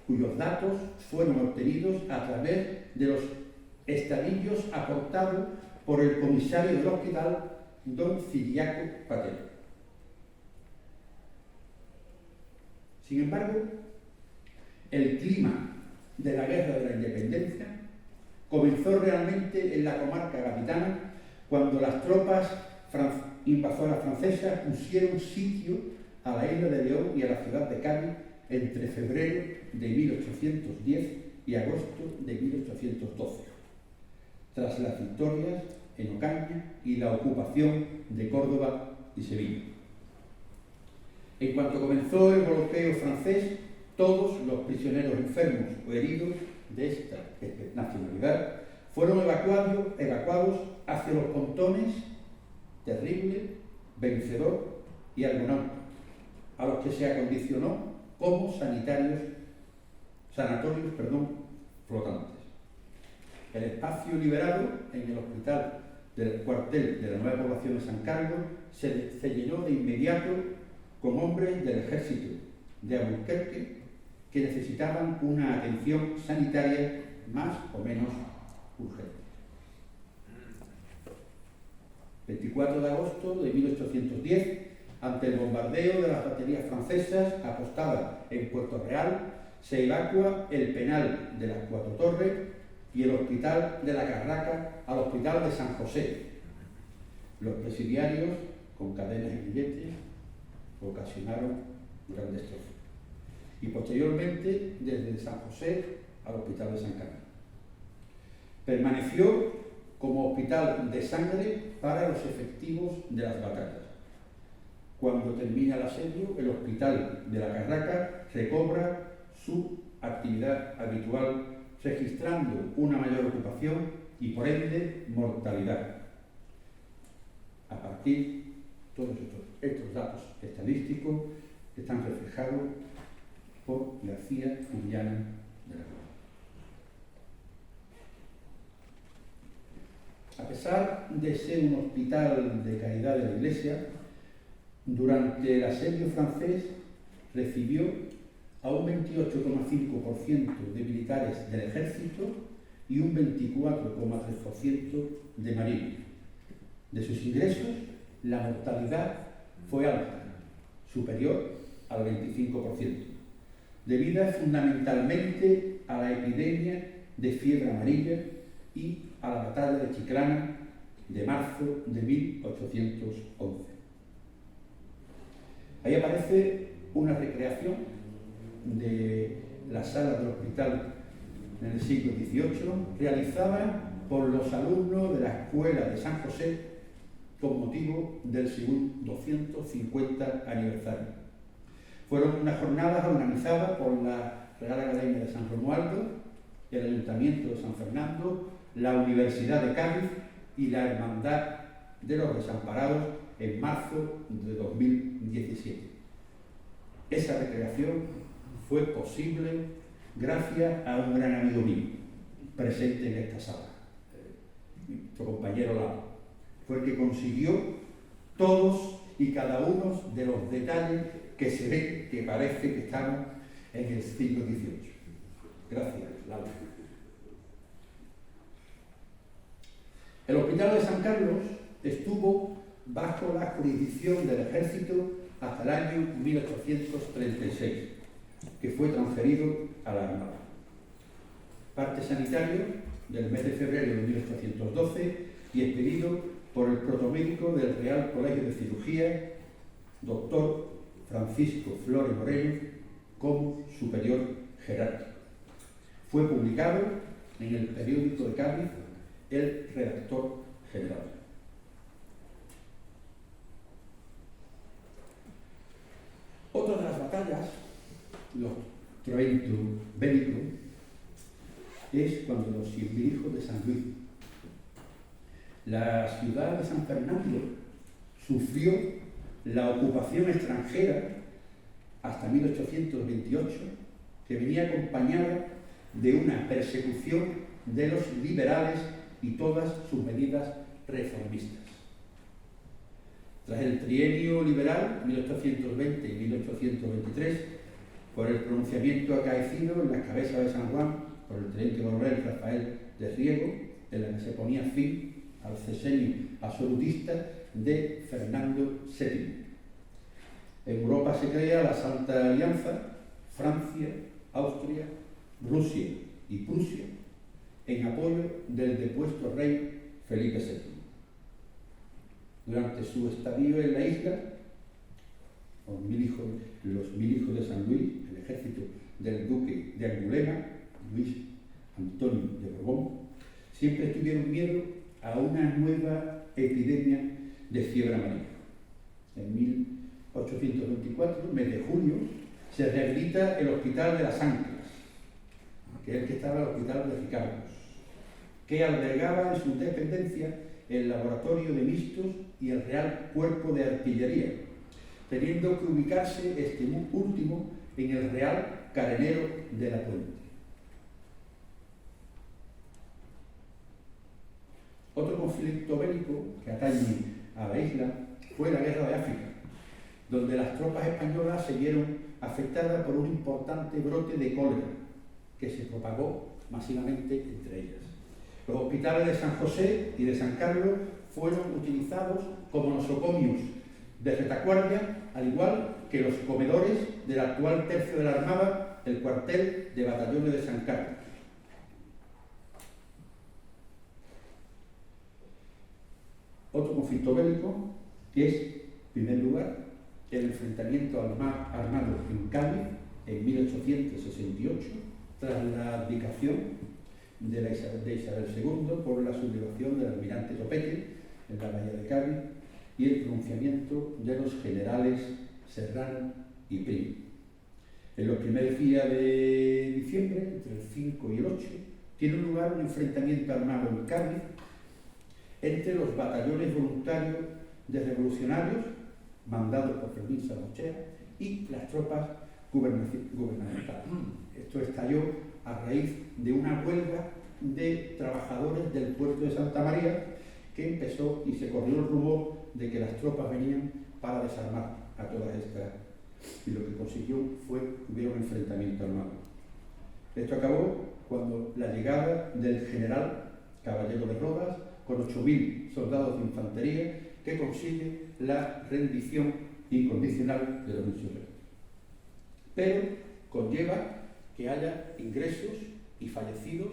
cuyos datos fueron obtenidos a través de los estadillos aportados por el comisario del hospital, don Ciriaco Patel. Sin embargo, el clima de la Guerra de la Independencia comenzó realmente en la comarca gaditana cuando las tropas invasoras francesas pusieron sitio a la isla de León y a la ciudad de Cádiz entre febrero de 1810 y agosto de 1812, tras las victorias en Ocaña y la ocupación de Córdoba y Sevilla. En cuanto comenzó el golpeo francés, todos los prisioneros enfermos o heridos de esta nacionalidad fueron evacuados hacia los pontones Terrible, Vencedor y Argonauta, a los que se acondicionó como sanatorios flotantes. El espacio liberado en el hospital del cuartel de la nueva población de San Carlos se llenó de inmediato con hombres del ejército de Albuquerque que necesitaban una atención sanitaria más o menos urgente. 24 de agosto de 1810, ante el bombardeo de las baterías francesas apostadas en Puerto Real, se evacua el penal de las Cuatro Torres y el hospital de la Carraca al hospital de San José. Los presidiarios, con cadenas y grilletes, ocasionaron grandes destrozos. Y posteriormente, desde San José al hospital de San Carlos. Permaneció como hospital de sangre para los efectivos de las batallas. Cuando termina el asedio, el hospital de la Carraca recobra su actividad habitual, registrando una mayor ocupación y, por ende, mortalidad. A partir de todos estos datos estadísticos están reflejados por García Juliana de la Cruz. A pesar de ser un hospital de caridad de la Iglesia, durante el asedio francés recibió a un 28,5% de militares del ejército y un 24,3% de marinos. De sus ingresos, la mortalidad fue alta, superior al 25%, debida fundamentalmente a la epidemia de fiebre amarilla y a la batalla de Chiclana de marzo de 1811. Ahí aparece una recreación de la sala del hospital en el siglo XVIII, realizada por los alumnos de la Escuela de San José con motivo del segundo 250 aniversario. Fueron unas jornadas organizadas por la Real Academia de San Romualdo, el Ayuntamiento de San Fernando, la Universidad de Cádiz y la Hermandad de los Desamparados en marzo de 2017. Esa recreación fue posible gracias a un gran amigo mío presente en esta sala, nuestro compañero Lau. Fue el que consiguió todos y cada uno de los detalles que se ven que parece que estamos en el siglo XVIII. Gracias, Lau. El Hospital de San Carlos estuvo bajo la jurisdicción del Ejército hasta el año 1836, que fue transferido a la Armada. Parte sanitario del mes de febrero de 1812 y expedido por el protomédico del Real Colegio de Cirugía, doctor Francisco Flores Moreno, como superior jerárquico. Fue publicado en el periódico de Cádiz el redactor general. Otra de las batallas, otro evento bélico, es cuando los 100.000 hijos de San Luis. La ciudad de San Fernando sufrió la ocupación extranjera hasta 1828, que venía acompañada de una persecución de los liberales y todas sus medidas reformistas. Tras el trienio liberal, 1820 y 1823, por el pronunciamiento acaecido en las cabezas de San Juan por el teniente coronel Rafael de Riego, en la que se ponía fin al sexenio absolutista de Fernando VII. En Europa se crea la Santa Alianza, Francia, Austria, Rusia y Prusia, en apoyo del depuesto rey Felipe VII. Durante su estadio en la isla, los 1000 hijos de San Luis, el ejército del duque de Angulema, Luis Antonio de Borbón, siempre tuvieron miedo a una nueva epidemia de fiebre amarilla. En 1824, mes de junio, se rehabilita el Hospital de las Anclas, que es el que estaba el Hospital de Ricardo, que albergaba en su dependencia el laboratorio de mixtos y el Real Cuerpo de Artillería, teniendo que ubicarse este último en el Real Carenero de la Puente. Otro conflicto bélico que atañe a la isla fue la Guerra de África, donde las tropas españolas se vieron afectadas por un importante brote de cólera que se propagó masivamente entre ellas. Los hospitales de San José y de San Carlos fueron utilizados como nosocomios de retaguardia, al igual que los comedores del actual tercio de la Armada, el cuartel de batallones de San Carlos. Otro conflicto bélico es, en primer lugar, el enfrentamiento armado en Cádiz en 1868, tras la abdicación de Isabel II por la sublevación del almirante Topete en la bahía de Cádiz y el pronunciamiento de los generales Serrano y Prim. En los primeros días de diciembre, entre el 5 y el 8, tiene lugar un enfrentamiento armado en Cádiz entre los batallones voluntarios de revolucionarios, mandados por Fermín Sangochea, y las tropas gubernamentales. Esto estalló a raíz de una huelga de trabajadores del puerto de Santa María que empezó y se corrió el rumor de que las tropas venían para desarmar a todas estas, y lo que consiguió fue que hubiera un enfrentamiento armado. Esto acabó cuando la llegada del general Caballero de Rodas con 8.000 soldados de infantería que consigue la rendición incondicional de los misioneros. Pero conlleva que haya ingresos y fallecidos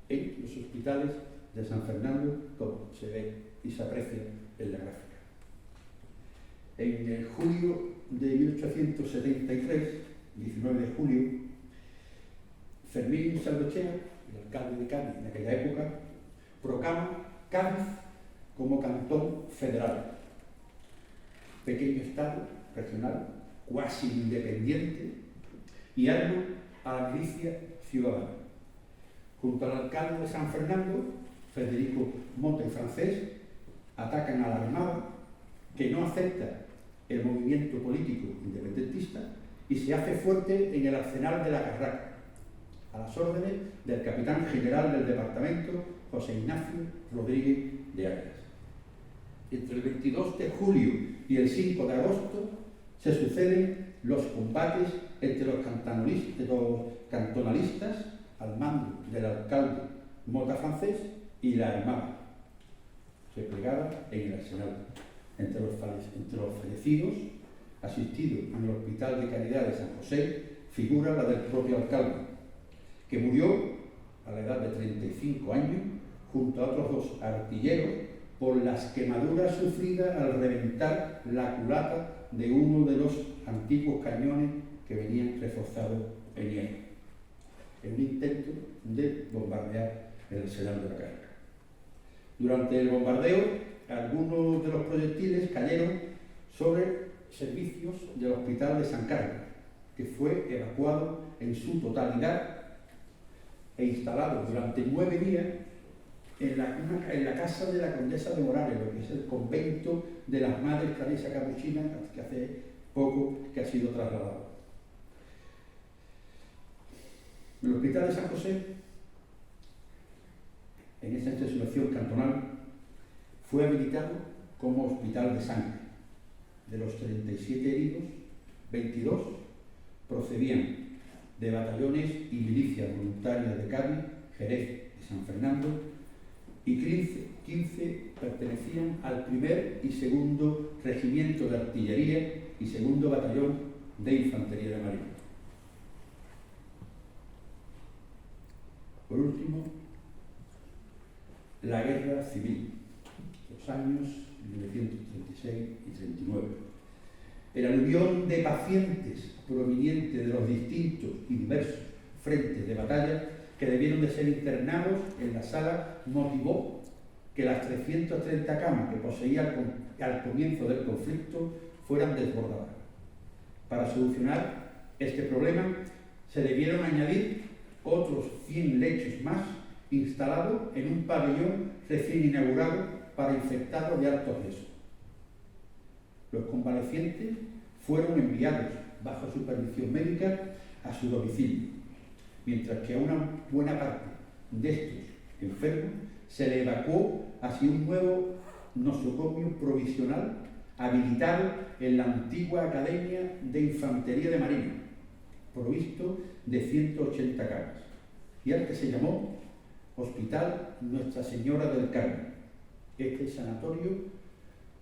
en los hospitales de San Fernando, como se ve y se aprecia en la gráfica. En julio de 1873, 19 de julio, Fermín Sangochea, el alcalde de Cádiz en aquella época, proclama Cádiz como cantón federal, pequeño estado regional, cuasi independiente, y arma a la milicia ciudadana. Junto al alcalde de San Fernando, Federico Mota y Francés, atacan a la Armada, que no acepta el movimiento político independentista y se hace fuerte en el arsenal de la Carraca, a las órdenes del capitán general del departamento, José Ignacio Rodríguez de Arias. Entre el 22 de julio y el 5 de agosto se suceden los combates entre los cantonalistas al mando del alcalde Mota Francés y la Armada, replegada en el arsenal. Entre los fallecidos, asistidos en el Hospital de Caridad de San José, figura la del propio alcalde, que murió a la edad de 35 años junto a otros dos artilleros por las quemaduras sufridas al reventar la culata de uno de los antiguos cañones que venían reforzados en hierro, en un intento de bombardear el arsenal de la carga. Durante el bombardeo, algunos de los proyectiles cayeron sobre servicios del Hospital de San Carlos, que fue evacuado en su totalidad e instalado durante 9 días en la casa de la condesa de Morales, lo que es el convento de las Madres Clarisas Capuchinas, que hace poco que ha sido trasladado. El Hospital de San José, en esa institución cantonal, fue habilitado como hospital de sangre. De los 37 heridos, 22 procedían de batallones y milicias voluntarias de Cádiz, Jerez y San Fernando, y 15 pertenecían al primer y segundo regimiento de artillería y segundo batallón de infantería de marina. Por último, la guerra civil, los años 1936 y 39. El aluvión de pacientes proveniente de los distintos y diversos frentes de batalla que debieron de ser internados en la sala motivó que las 330 camas que poseía al comienzo del conflicto fueran desbordadas. Para solucionar este problema se debieron añadir otros 100 lechos más instalados en un pabellón recién inaugurado para infectados de alto riesgo. Los convalecientes fueron enviados bajo supervisión médica a su domicilio, mientras que a una buena parte de estos enfermos se le evacuó hacia un nuevo nosocomio provisional habilitado en la antigua Academia de Infantería de Marina, provisto de 180 camas, y al que se llamó Hospital Nuestra Señora del Carmen, Este sanatorio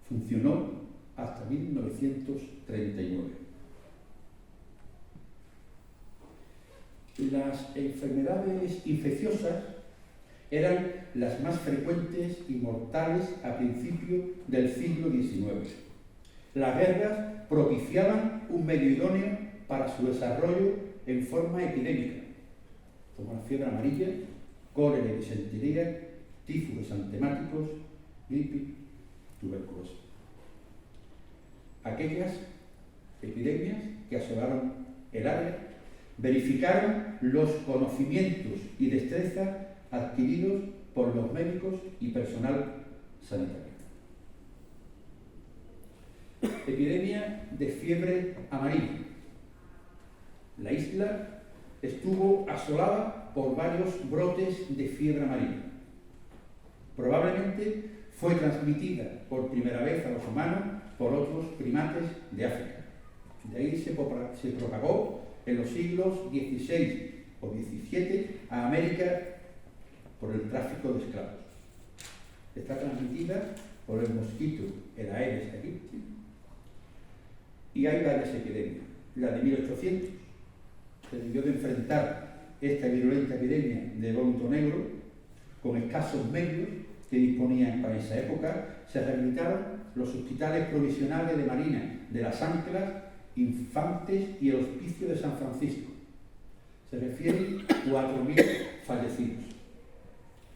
funcionó hasta 1939. Las enfermedades infecciosas eran las más frecuentes y mortales a principios del siglo XIX. Las guerras propiciaban un medio idóneo para su desarrollo en forma epidémica, como la fiebre amarilla, cólera y disentería, tifus exantemáticos, gripe, tuberculosis. Aquellas epidemias que asolaron el área verificaron los conocimientos y destrezas adquiridos por los médicos y personal sanitario. Epidemia de fiebre amarilla. La isla estuvo asolada por varios brotes de fiebre amarilla. Probablemente fue transmitida por primera vez a los humanos por otros primates de África. De ahí se propagó en los siglos XVI o XVII a América por el tráfico de esclavos. Está transmitida por el mosquito, el Aedes aegypti, y hay varias epidemias. La de 1800 se debió de enfrentar esta virulenta epidemia de vómito negro con escasos medios que disponían para esa época. Se rehabilitaron los hospitales provisionales de Marina de las Anclas, Infantes y el Hospicio de San Francisco. Se refieren 4.000 fallecidos.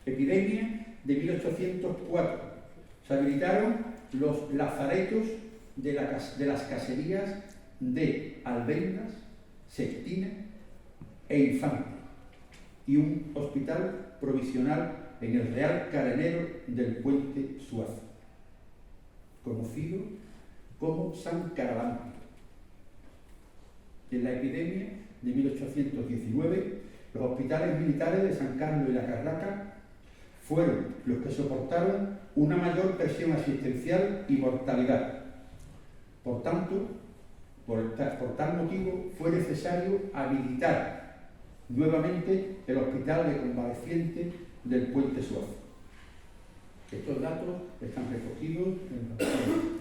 Epidemia de 1804. Se habilitaron los lazaretos de las caserías de Albendas, Sextina e Infante, y un hospital provisional en el Real Carenero del Puente Suazo, conocido como San Caralampio. En la epidemia de 1819, los hospitales militares de San Carlos y La Carraca fueron los que soportaron una mayor presión asistencial y mortalidad. Por tanto, por tal motivo, fue necesario habilitar nuevamente el Hospital de Convalecientes del Puente Suazo. Estos datos están recogidos en los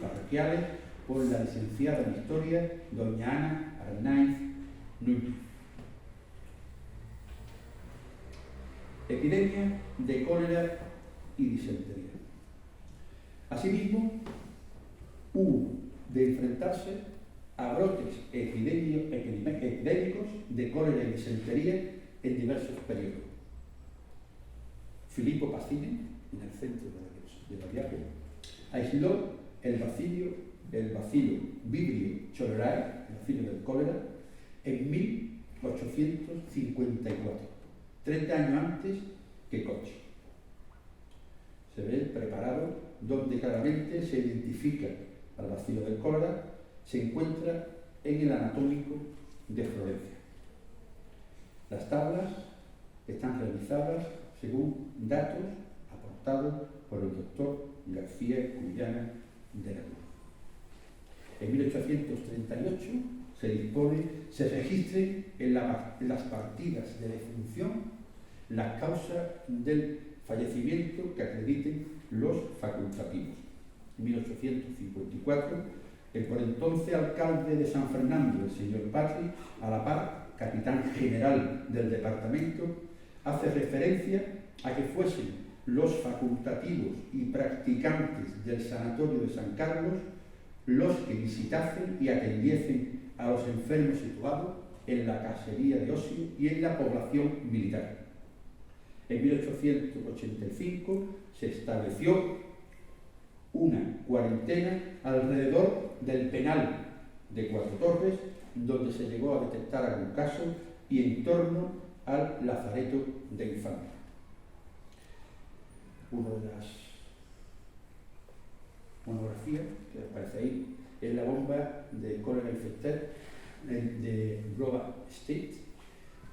parroquiales por la licenciada en Historia, doña Ana Arnaiz Núñez. Epidemia de cólera y disentería. Asimismo, hubo de enfrentarse a brotes epidémicos de cólera y disentería en diversos periodos. Filippo Pacini, en el centro de la viaje, aisló el bacilo Vibrio cholerae, el bacilo del cólera, en 1854, 30 años antes que Koch. Se ve preparado donde claramente se identifica al bacilo del cólera, se encuentra en el Anatómico de Florencia. Las tablas están realizadas según datos aportados por el doctor García Cubillana de la Cruz. En 1838 se registren en las partidas de defunción las causas del fallecimiento que acrediten los facultativos. En 1854, el por entonces alcalde de San Fernando, el señor Patri, a la par capitán general del departamento, hace referencia a que fuesen los facultativos y practicantes del sanatorio de San Carlos los que visitasen y atendiesen a los enfermos situados en la casería de Ocio y en la población militar. En 1885 se estableció una cuarentena alrededor del penal de Cuatro Torres, donde se llegó a detectar algún caso, y en torno al lazareto de Infante. Una de las monografías que aparece ahí es la bomba de cólera infectada de Global State,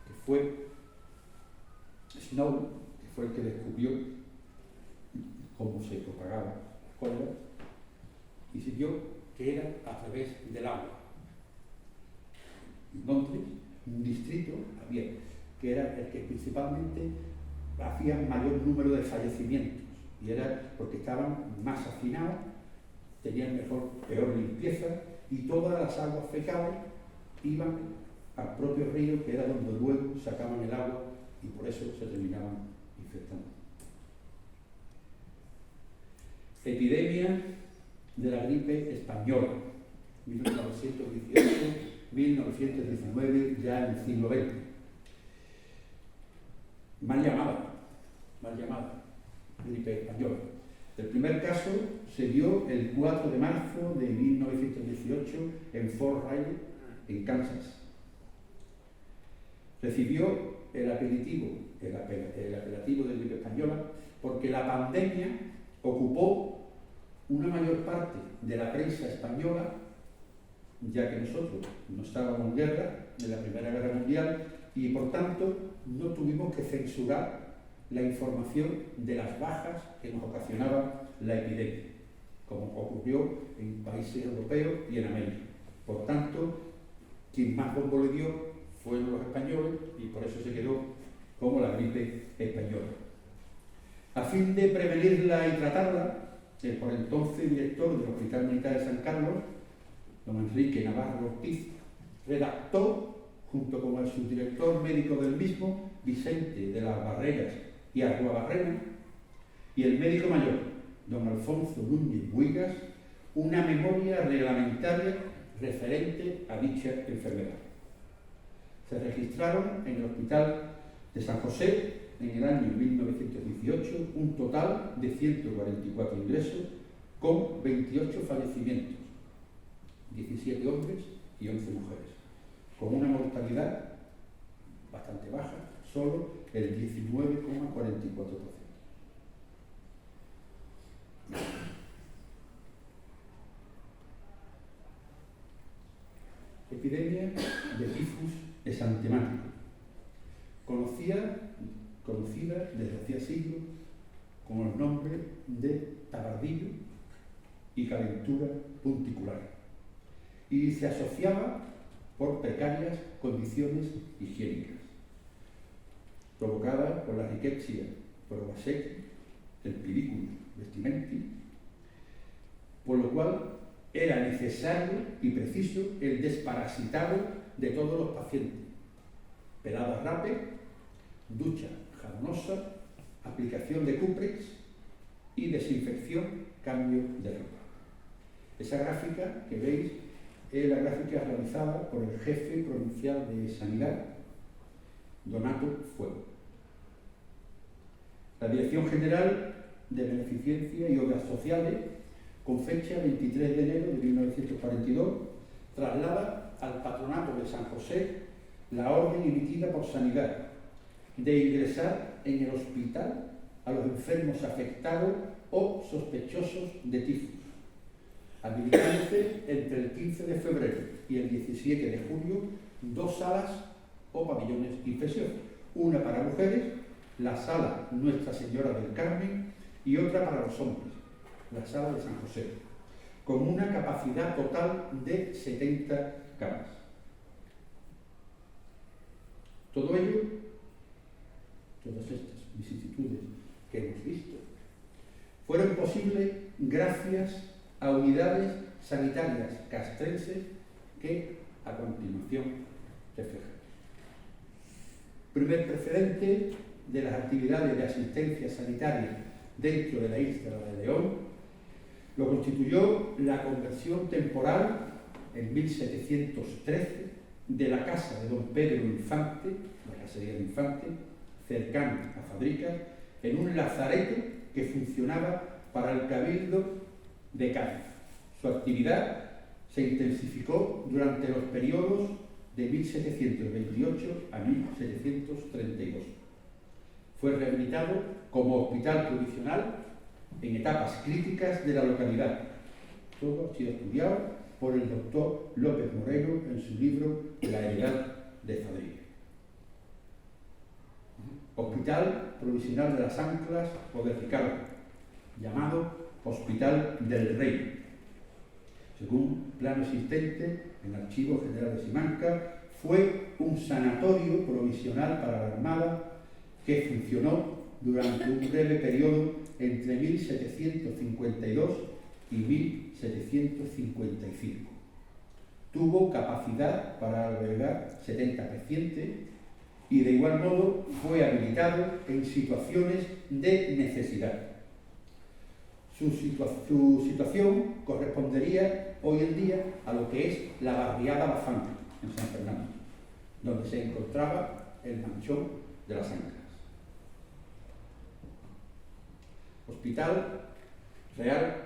que fue Snow, que fue el que descubrió cómo se propagaba la cólera, y se vio que era a través del agua. En Londres, un distrito había que era el que principalmente hacía mayor número de fallecimientos, y era porque estaban más afinados, tenían peor limpieza, y todas las aguas fecales iban al propio río, que era donde luego sacaban el agua, y por eso se terminaban infectando. Epidemia de la gripe española, 1918-1919, ya en el siglo XX. Mal llamada gripe española. El primer caso se dio el 4 de marzo de 1918 en Fort Riley, en Kansas. Recibió el apelativo de gripe española porque la pandemia ocupó una mayor parte de la prensa española, ya que nosotros no estábamos en guerra, en la Primera Guerra Mundial, y por tanto no tuvimos que censurar la información de las bajas que nos ocasionaba la epidemia, como ocurrió en países europeos y en América. Por tanto, quien más bombo le dio fueron los españoles, y por eso se quedó como la gripe española. A fin de prevenirla y tratarla, el por entonces director del Hospital Militar de San Carlos, don Enrique Navarro Ortiz, redactó, junto con el subdirector médico del mismo, Vicente de las Barreras y Arruabarrena, y el médico mayor, don Alfonso Núñez Buigas, una memoria reglamentaria referente a dicha enfermedad. Se registraron en el Hospital de San José en el año 1918 un total de 144 ingresos con 28 fallecimientos, 17 hombres y 11 mujeres, con una mortalidad bastante baja, solo el 19,44%. Epidemia de tifus exantemático, conocida desde hacía siglos con el nombre de tabardillo y calentura punticular, y se asociaba por precarias condiciones higiénicas, provocada por la rickettsia provaceae, el pediculum vestimenti, por lo cual era necesario y preciso el desparasitado de todos los pacientes, pelada rápida, ducha jabonosa, aplicación de Cuprex y desinfección, cambio de ropa. Esa gráfica que veis es la gráfica realizada por el jefe provincial de Sanidad, Donato Fuego. La Dirección General de Beneficencia y Obras Sociales, con fecha 23 de enero de 1942, traslada al Patronato de San José la orden emitida por Sanidad de ingresar en el hospital a los enfermos afectados o sospechosos de tifus, habilitándose entre el 15 de febrero y el 17 de julio 2 salas o pabellones infecciosos, una para mujeres, la sala Nuestra Señora del Carmen, y otra para los hombres, la sala de San José, con una capacidad total de 70 camas. Todo ello, todas estas vicisitudes que hemos visto, fueron posibles gracias a unidades sanitarias castrenses que a continuación reflejan. Primer precedente de las actividades de asistencia sanitaria dentro de la isla de León lo constituyó la conversión temporal en 1713 de la casa de don Pedro Infante, la casería de Infante, cercana a Fadricas, en un lazareto que funcionaba para el Cabildo de Cádiz. Su actividad se intensificó durante los periodos de 1728 a 1732. Fue rehabilitado como hospital provisional en etapas críticas de la localidad. Todo ha sido estudiado por el doctor López Moreno en su libro La heredad de Fadriga. Hospital provisional de las Anclas o de Ricardo, llamado Hospital del Rey. Según plano existente en el Archivo General de Simancas, fue un sanatorio provisional para la Armada que funcionó durante un breve periodo entre 1752 y 1755. Tuvo capacidad para albergar 70 pacientes y de igual modo fue habilitado en situaciones de necesidad. Su situación correspondería hoy en día a lo que es la barriada Bazán, en San Fernando, donde se encontraba el manchón de las Anclas. Hospital Real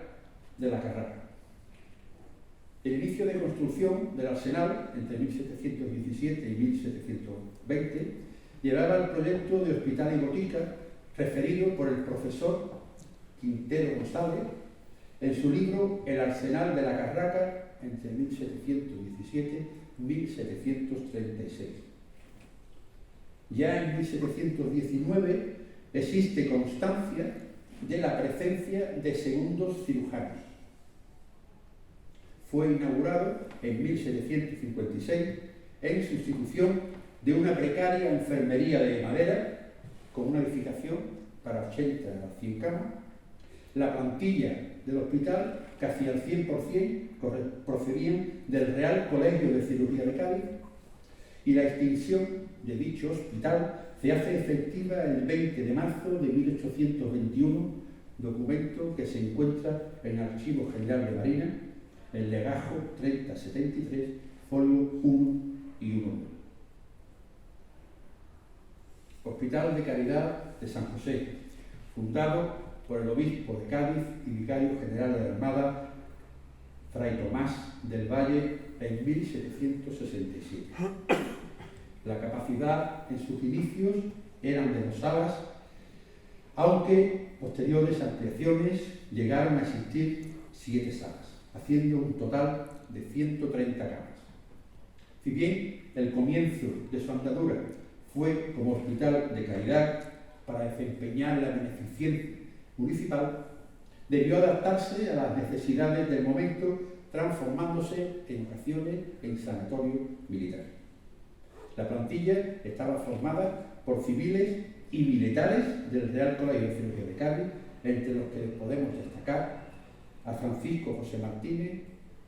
de la Carraca. El inicio de construcción del arsenal entre 1717 y 1720 llevaba el proyecto de hospital y botica referido por el profesor Quintero González en su libro El arsenal de la Carraca entre 1717 y 1736. Ya en 1719 existe constancia de la presencia de segundos cirujanos. Fue inaugurado en 1756 en sustitución de una precaria enfermería de madera con una edificación para 80 a 100 camas. La plantilla del hospital, casi al 100%, procedían del Real Colegio de Cirugía de Cádiz, y la extinción de dicho hospital se hace efectiva el 20 de marzo de 1821, documento que se encuentra en el Archivo General de Marina, el legajo 3073, folio 1 y 1. Hospital de Caridad de San José, fundado por el obispo de Cádiz y vicario general de la Armada, Fray Tomás del Valle, en 1767. La capacidad en sus inicios eran de 2 salas, aunque posteriores ampliaciones llegaron a existir 7 salas, haciendo un total de 130 camas. Si bien el comienzo de su andadura fue como hospital de caridad para desempeñar la beneficencia municipal, debió adaptarse a las necesidades del momento, transformándose en ocasiones en sanatorio militar. La plantilla estaba formada por civiles y militares del Real Colegio de Cirugía de Cádiz, entre los que podemos destacar a Francisco José Martínez,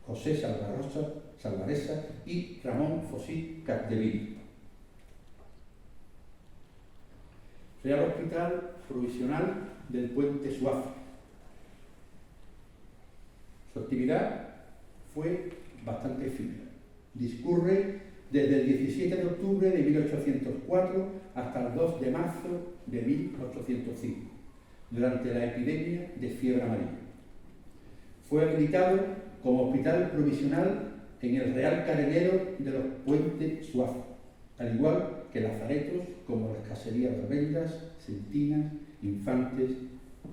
José Salvaresa y Ramón Fosí Capdevila. Real Hospital Provisional del Puente Suazo. Su actividad fue bastante efímera. Discurre desde el 17 de octubre de 1804 hasta el 2 de marzo de 1805, durante la epidemia de fiebre amarilla. Fue habilitado como hospital provisional en el Real Carenero de los Puentes Suazo, al igual que lazaretos como las caserías de Vendas, Centinas, Infantes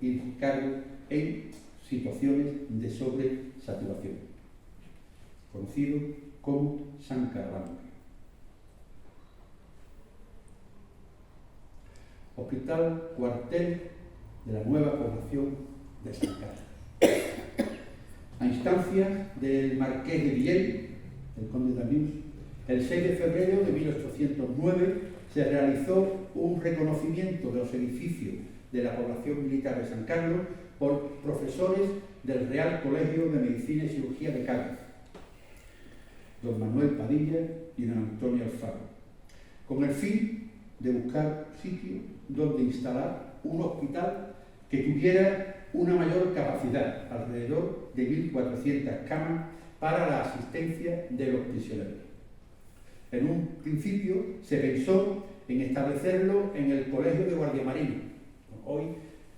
y Ricardo, en situaciones de sobresaturación, conocido como San Carlos. Hospital Cuartel de la nueva población de San Carlos. A instancias del Marqués de Villel, el conde de Amiens, el 6 de febrero de 1809 se realizó un reconocimiento de los edificios de la población militar de San Carlos por profesores del Real Colegio de Medicina y Cirugía de Cádiz, don Manuel Padilla y don Antonio Alfaro, con el fin de buscar sitio donde instalar un hospital que tuviera una mayor capacidad, alrededor de 1.400 camas, para la asistencia de los prisioneros. En un principio se pensó en establecerlo en el Colegio de Guardiamarinos, hoy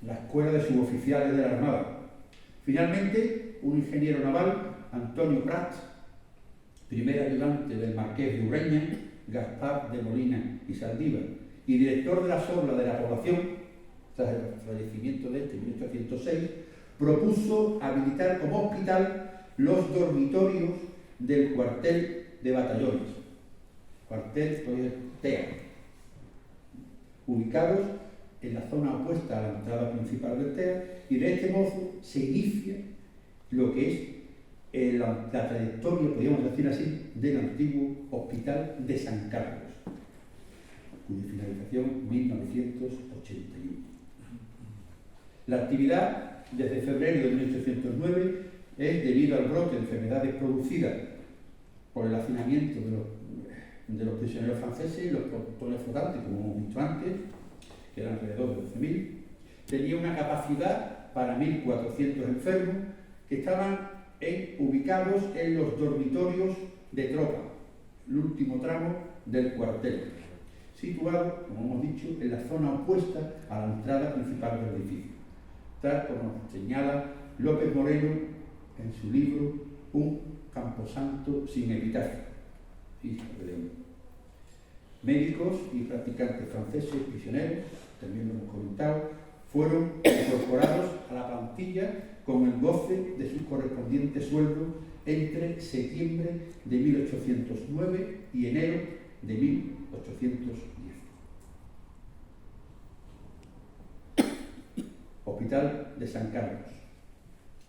la Escuela de Suboficiales de la Armada. Finalmente, un ingeniero naval, Antonio Prats, primer ayudante del Marqués de Ureña, Gaspar de Molina y Saldívar, y director de las obras de la población, tras el fallecimiento de este en 1806, propuso habilitar como hospital los dormitorios del cuartel de batallones, cuartel TEA, ubicados en la zona opuesta a la entrada principal del TEA, y de este modo se inicia lo que es la trayectoria, podríamos decir así, del antiguo Hospital de San Carlos, cuya finalización 1981. La actividad, desde febrero de 1809, es debido al brote de enfermedades producidas por el hacinamiento de los prisioneros franceses y los pelotines flotantes, como hemos visto antes, que eran alrededor de 12.000. Tenía una capacidad para 1.400 enfermos que estaban ubicados en los dormitorios de tropa, el último tramo del cuartel, situado, como hemos dicho, en la zona opuesta a la entrada principal del edificio, tal como señala López Moreno en su libro Un camposanto sin epitafio. Médicos y practicantes franceses prisioneros, también lo hemos comentado, fueron incorporados a la plantilla con el goce de sus correspondientes sueldos entre septiembre de 1809 y enero de 1810. Hospital de San Carlos,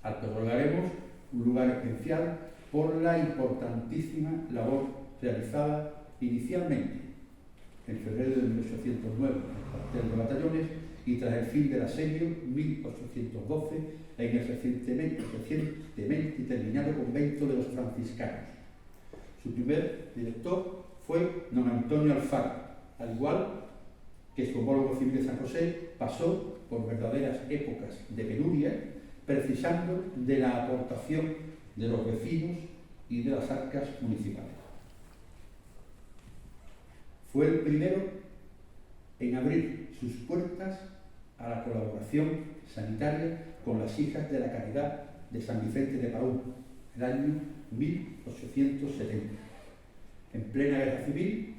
al que otorgaremos un lugar especial por la importantísima labor realizada inicialmente en febrero de 1809 en el cuartel de batallones y tras el fin del asedio 1812 en el recientemente terminado convento de los franciscanos. Su primer director fue don Antonio Alfaro, al igual que su homólogo civil de San José, pasó por verdaderas épocas de penuria, precisando de la aportación de los vecinos y de las arcas municipales. Fue el primero en abrir sus puertas a la colaboración sanitaria con las Hijas de la Caridad de San Vicente de Paúl, en el año 1870. En plena guerra civil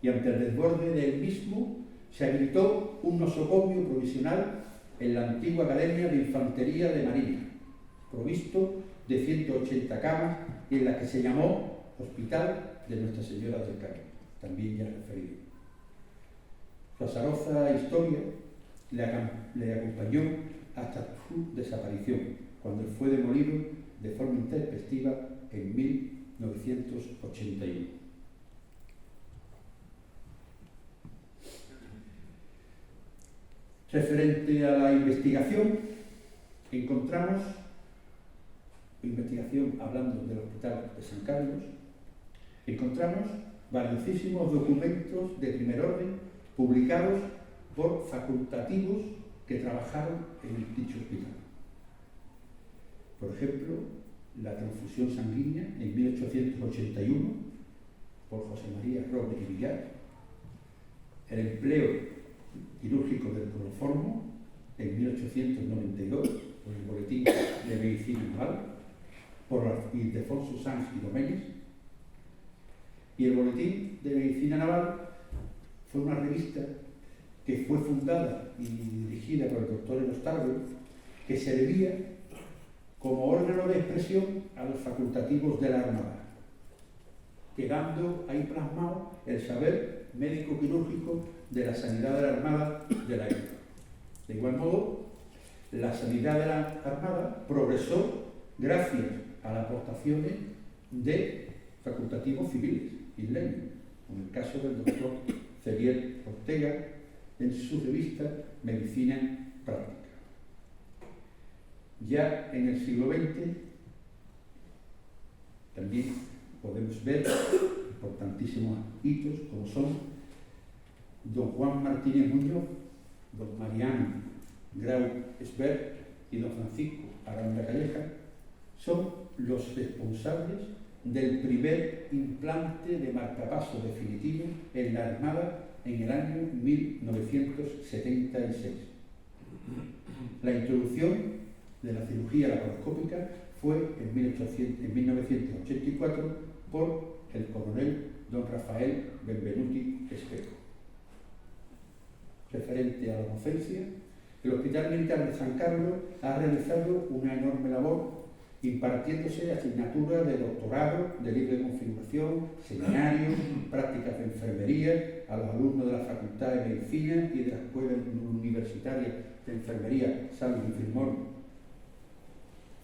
y ante el desborde del mismo, se habilitó un nosocomio provisional en la antigua Academia de Infantería de Marina, provisto de 180 camas y en la que se llamó Hospital de Nuestra Señora del Carmen, también ya referido. Su azarosa historia le acompañó hasta su desaparición, cuando fue demolido de forma intempestiva en 1981. Referente a la investigación, encontramos, investigación hablando del Hospital de San Carlos, encontramos valiosísimos documentos de primer orden publicados por facultativos que trabajaron en dicho hospital. Por ejemplo, la transfusión sanguínea en 1881 por José María Robles y Villar, el empleo quirúrgico del cloroformo en 1892 por el Boletín de Medicina Naval por Ildefonso Sanz y Doménez, y el Boletín de Medicina Naval fue una revista que fue fundada y dirigida por el doctor Enostardo, que servía como órgano de expresión a los facultativos de la Armada, quedando ahí plasmado el saber médico-quirúrgico de la sanidad de la Armada de la época. De igual modo, la sanidad de la Armada progresó gracias a las aportaciones de facultativos civiles isleños, como el caso del doctor Ceviel Ortega en su revista Medicina Práctica. Ya en el siglo XX también podemos ver importantísimos hitos como son don Juan Martínez Muñoz, don Mariano Grau Esbert y don Francisco Aranda Calleja, son los responsables del primer implante de marcapaso definitivo en la Armada en el año 1976. La introducción de la cirugía laparoscópica fue en 1984 por el coronel don Rafael Benvenuti Espejo. Referente a la docencia, el Hospital Militar de San Carlos ha realizado una enorme labor impartiéndose asignaturas de doctorado, de libre configuración, seminarios, prácticas de enfermería a los alumnos de la Facultad de Medicina y de la Escuela Universitaria de Enfermería San Luis Firmón.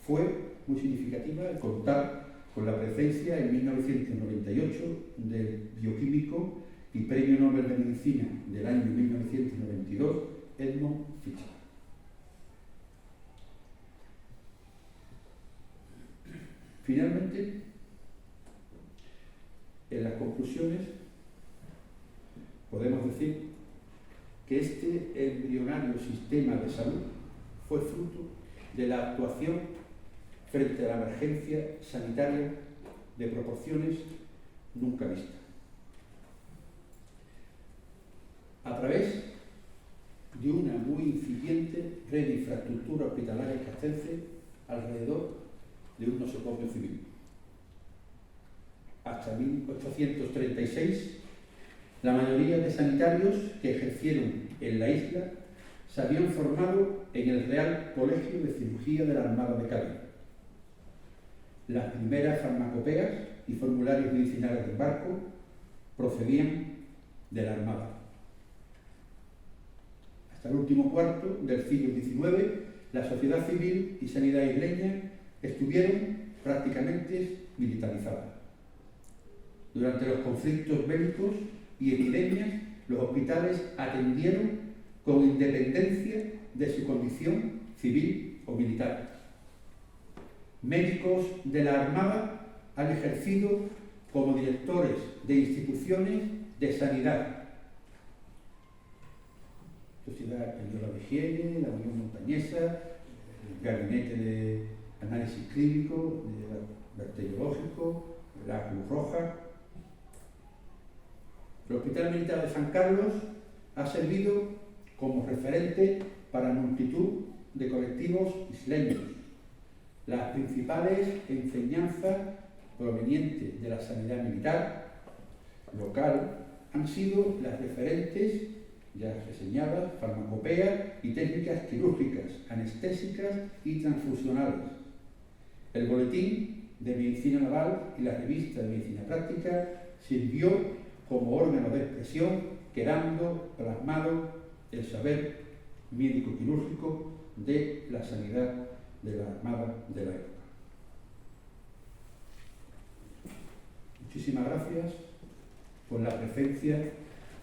Fue muy significativa el contar con la presencia en 1998 del bioquímico y Premio Nobel de Medicina del año 1992, Edmond Fischer. Finalmente, en las conclusiones podemos decir que este embrionario sistema de salud fue fruto de la actuación frente a la emergencia sanitaria de proporciones nunca vistas. A través de una muy incipiente red de infraestructura hospitalaria castense alrededor de un nosocomio civil. Hasta 1836, la mayoría de sanitarios que ejercieron en la isla se habían formado en el Real Colegio de Cirugía de la Armada de Cádiz. Las primeras farmacopeas y formularios medicinales del barco procedían de la Armada. Hasta el último cuarto del siglo XIX, la sociedad civil y sanidad isleña estuvieron prácticamente militarizadas. Durante los conflictos bélicos y epidemias, los hospitales atendieron con independencia de su condición civil o militar. Médicos de la Armada han ejercido como directores de instituciones de sanidad. Sociedad Española de Higiene, la Unión Montañesa, el Gabinete de Análisis Clínico, Bacteriológico, la Cruz Roja. El Hospital Militar de San Carlos ha servido como referente para multitud de colectivos isleños. Las principales enseñanzas provenientes de la sanidad militar local han sido las referentes, ya reseñadas, farmacopeas y técnicas quirúrgicas, anestésicas y transfusionales. El Boletín de Medicina Naval y la Revista de Medicina Práctica sirvió como órgano de expresión, quedando plasmado el saber médico-quirúrgico de la sanidad de la Armada de la época. Muchísimas gracias por la presencia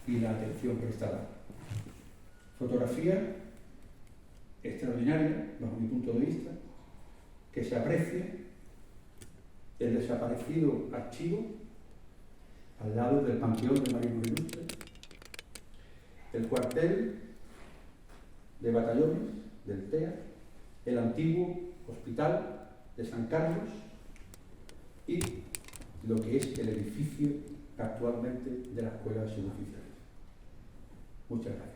y la atención prestada. Fotografía extraordinaria, bajo mi punto de vista, que se aprecia el desaparecido archivo al lado del Panteón de Marinos Ilustres, el cuartel de batallones del TEA, el antiguo Hospital de San Carlos y lo que es el edificio actualmente de la Escuela de Suboficiales. Muchas gracias.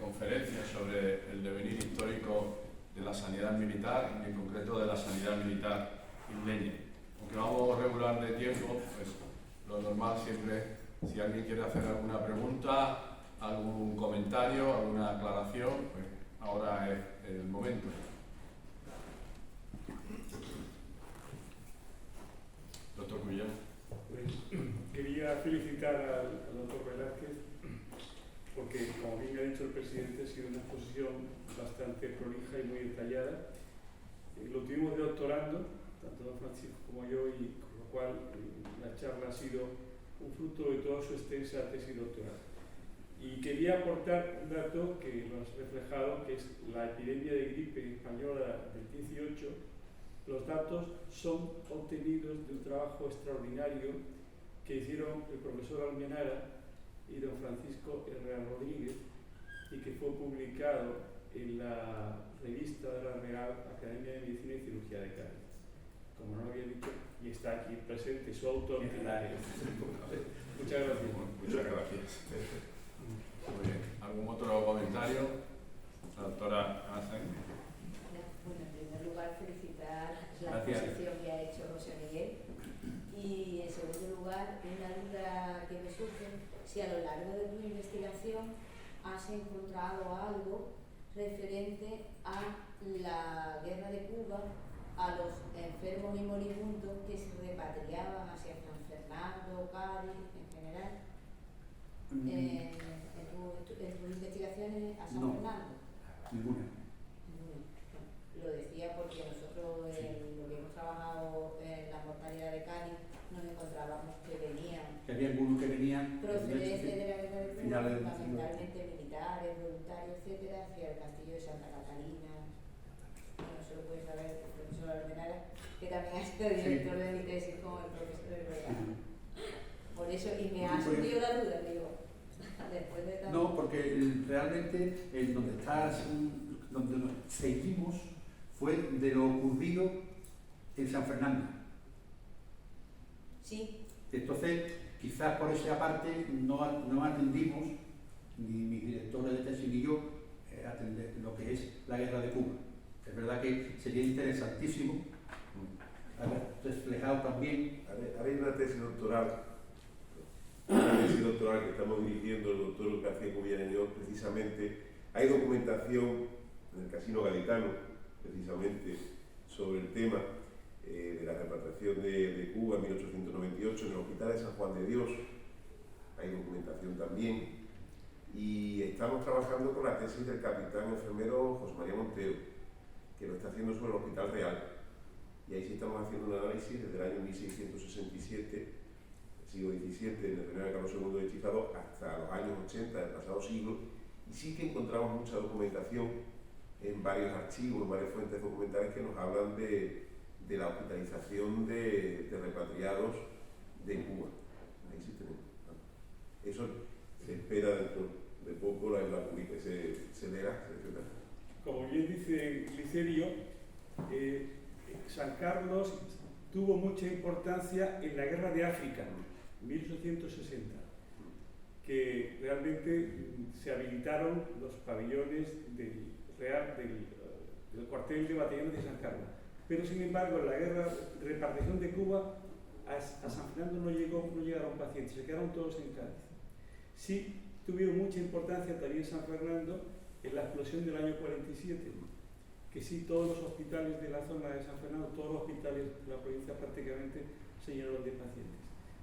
Conferencia sobre el devenir histórico de la sanidad militar y en concreto de la sanidad militar isleña. Aunque vamos regular de tiempo, pues lo normal siempre, si alguien quiere hacer alguna pregunta, algún comentario, alguna aclaración, pues ahora es el momento. Doctor Cubillán. Pues, quería felicitar al doctor Velázquez porque, como bien ha dicho el presidente, ha sido una exposición bastante prolija y muy detallada. Lo tuvimos de doctorando, tanto don Francisco como yo, y con lo cual la charla ha sido un fruto de toda su extensa tesis doctoral. Y quería aportar un dato que lo has reflejado, que es la epidemia de gripe española del 18. Los datos son obtenidos de un trabajo extraordinario que hicieron el profesor Almenara y don Francisco Herrera Rodríguez, y que fue publicado en la revista de la Real Academia de Medicina y Cirugía de Cádiz. Como no lo había dicho, y está aquí presente su autor. Muchas gracias. Muchas gracias. Muy bien. ¿Algún otro comentario? La doctora Asen. Bueno, en primer lugar, felicitar la exposición que ha hecho José Miguel. Y en segundo lugar, una duda que me surge, si a lo largo de tu investigación has encontrado algo referente a la guerra de Cuba, a los enfermos y moribundos que se repatriaban hacia San Fernando, Cádiz, en general. En tus investigaciones a San Fernando. Ninguna. Lo decía porque nosotros procedentes de la guerra de Cuba, finales del fundamentalmente militares, voluntarios, etcétera, hacia el castillo de Santa Catalina. Bueno, eso lo puede saber el profesor Almenara, que también ha sido director de mi tesis como el profesor de verdad. Por eso, y me ha surgido la duda, digo, después de tanto... No, porque realmente donde nos seguimos fue de lo ocurrido en San Fernando. Sí. Entonces, quizás por esa parte no atendimos, ni mis directores de tesis ni yo, atender lo que es la guerra de Cuba. Es verdad que sería interesantísimo haber reflejado también. Hay una tesis doctoral que estamos dirigiendo el doctor García Cubilla León, precisamente. Hay documentación en el Casino Gaditano, precisamente, sobre el tema de la repatriación de Cuba en 1898 en el Hospital de San Juan de Dios. Hay documentación también. Y estamos trabajando con la tesis del capitán enfermero José María Montero, que lo está haciendo sobre el Hospital Real. Y ahí sí estamos haciendo un análisis desde el año 1667, siglo XVII, en el reinado de Carlos II de Hechizado, hasta los años 80 del pasado siglo, y sí que encontramos mucha documentación en varios archivos, en varias fuentes documentales que nos hablan de la hospitalización de repatriados de Cuba. Ahí sí tenemos. Eso se espera dentro de poco, la que se leerá, etc. Como bien dice Licerio, San Carlos tuvo mucha importancia en la Guerra de África, 1860, que realmente se habilitaron los pabellones del cuartel de batallones de San Carlos. Pero sin embargo, en la guerra de repartición de Cuba, a San Fernando no llegaron pacientes, se quedaron todos en Cádiz. Sí tuvieron mucha importancia también San Fernando en la explosión del año 47, que sí todos los hospitales de la zona de San Fernando, todos los hospitales de la provincia prácticamente se llenaron de pacientes.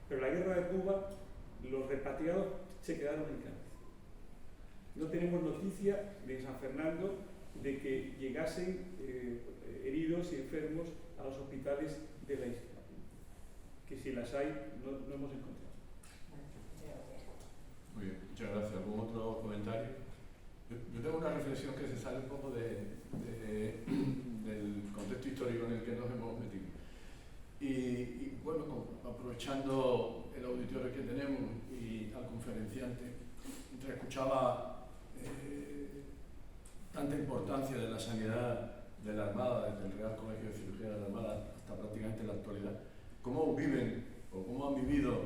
Pero en la guerra de Cuba, los repatriados se quedaron en Cádiz. No tenemos noticia de San Fernando de que llegasen heridos y enfermos a los hospitales de la isla, que si las hay no hemos encontrado. Muy bien, muchas gracias. ¿Algún otro comentario? Yo tengo una reflexión que se sale un poco del contexto histórico en el que nos hemos metido. Y bueno, aprovechando el auditorio que tenemos y al conferenciante, mientras escuchaba tanta importancia de la sanidad de la Armada, desde el Real Colegio de Cirugía de la Armada hasta prácticamente la actualidad, cómo viven o cómo han vivido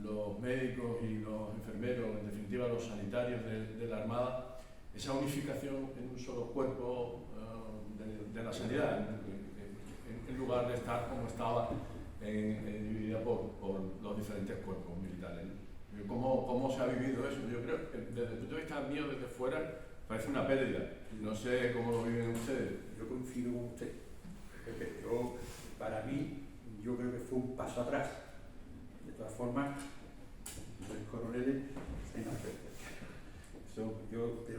los médicos y los enfermeros, en definitiva los sanitarios de la Armada, esa unificación en un solo cuerpo de la sanidad, en lugar de estar como estaba dividida por los diferentes cuerpos militares. ¿Cómo se ha vivido eso? Yo creo que desde el punto de vista mío, desde fuera, parece una pérdida. No sé cómo lo viven ustedes. Yo coincido con usted. Para mí, yo creo que fue un paso atrás. De todas formas, los coroneles, yo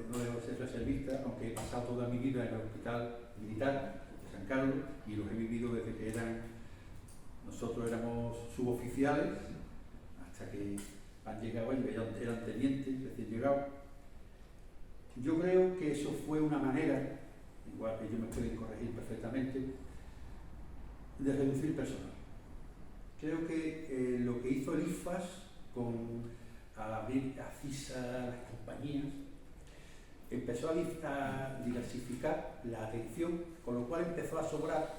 no dejo de ser reservista, aunque he pasado toda mi vida en el hospital militar de San Carlos y los he vivido desde que nosotros éramos suboficiales hasta que han llegado ellos, eran tenientes recién llegados. Yo creo que eso fue una manera, igual que ellos me pueden corregir perfectamente, de reducir personal. Creo que lo que hizo el IFAS al abrir a CISA, las compañías, empezó a diversificar la atención, con lo cual empezó a sobrar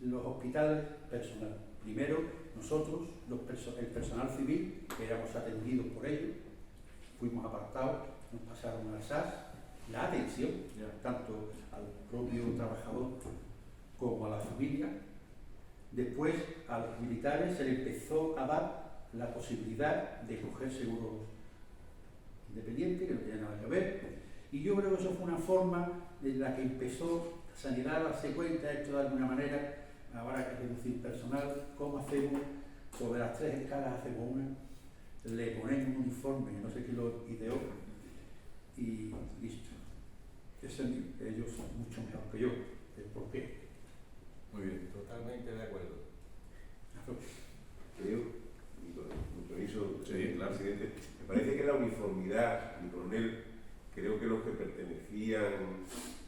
los hospitales personal. Primero, nosotros, el personal civil, que éramos atendidos por ellos, fuimos apartados, nos pasaron al SAS, la atención, tanto al propio trabajador como a la familia. Después, a los militares se les empezó a dar la posibilidad de coger seguros independientes, que no tenían nada que ver. Y yo creo que eso fue una forma en la que empezó Sanidad a darse cuenta, esto de alguna manera, ahora hay que reducir personal, ¿cómo hacemos? Sobre las 3 escalas hacemos una, le ponemos un uniforme, no sé quién lo ideó, y listo. Ellos son mucho mejor que yo. ¿Por qué? Muy bien. Totalmente de acuerdo. Creo, y con el permiso del presidente, pertenecían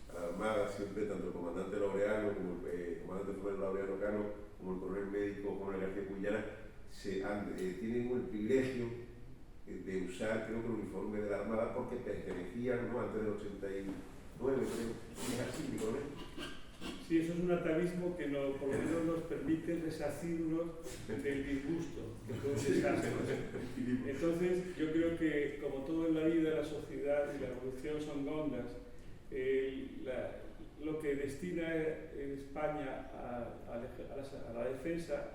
a la Armada, siempre tanto el comandante Laureano como el comandante coronel Laureano Cano, como el coronel médico Coronel García Cuyana, tienen el privilegio de usar, creo que el uniforme de la Armada porque pertenecían, ¿no?, antes del 89, creo. ¿Es así, mi coronel? Sí, eso es un atavismo que por lo menos nos permite resarcirnos del disgusto que todos descansos. Entonces, yo creo que, como todo en la vida, la sociedad y la evolución son ondas. Lo que destina España a la defensa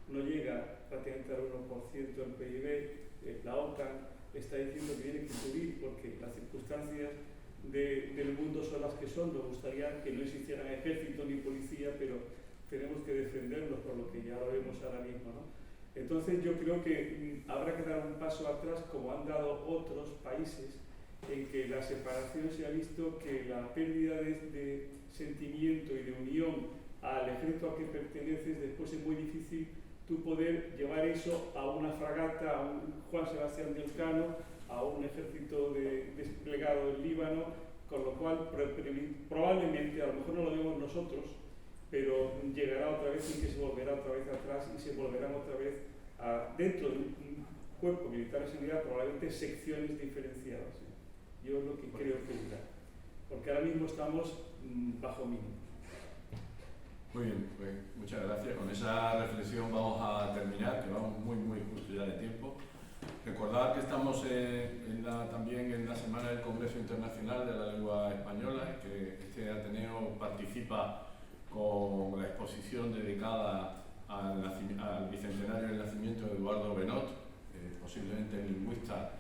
no llega prácticamente al 1% del PIB. La OTAN está diciendo que tiene que subir porque las circunstancias del mundo son las que son. Nos gustaría que no existieran ejército ni policía, pero tenemos que defenderlos, por lo que ya lo vemos ahora mismo, ¿no? Entonces yo creo que habrá que dar un paso atrás, como han dado otros países, en que la separación se ha visto que la pérdida de sentimiento y de unión al ejército al que perteneces, después es muy difícil tú poder llevar eso a una fragata, a un Juan Sebastián de Elcano, a un ejército desplegado en Líbano, con lo cual probablemente, a lo mejor no lo vemos nosotros, pero llegará otra vez y que se volverá otra vez atrás y se volverán otra vez dentro de un cuerpo militar de seguridad, probablemente secciones diferenciadas. Yo es lo que creo que dirá, porque ahora mismo estamos bajo mínimos. Muy bien, pues muchas gracias. Con esa reflexión vamos a terminar, que vamos muy justo ya de tiempo. Recordar que estamos también en la Semana del Congreso Internacional de la Lengua Española, que este Ateneo participa con la exposición dedicada al bicentenario del nacimiento de Eduardo Benot, posiblemente el lingüista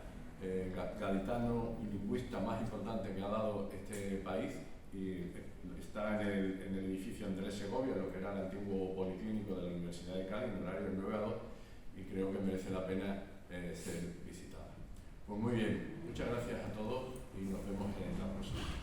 gaditano y lingüista más importante que ha dado este país, y está en el edificio Andrés Segovia, lo que era el antiguo policlínico de la Universidad de Cádiz, en horario de 9 a 2, y creo que merece la pena ser visitada. Pues muy bien, muchas gracias a todos y nos vemos en la próxima.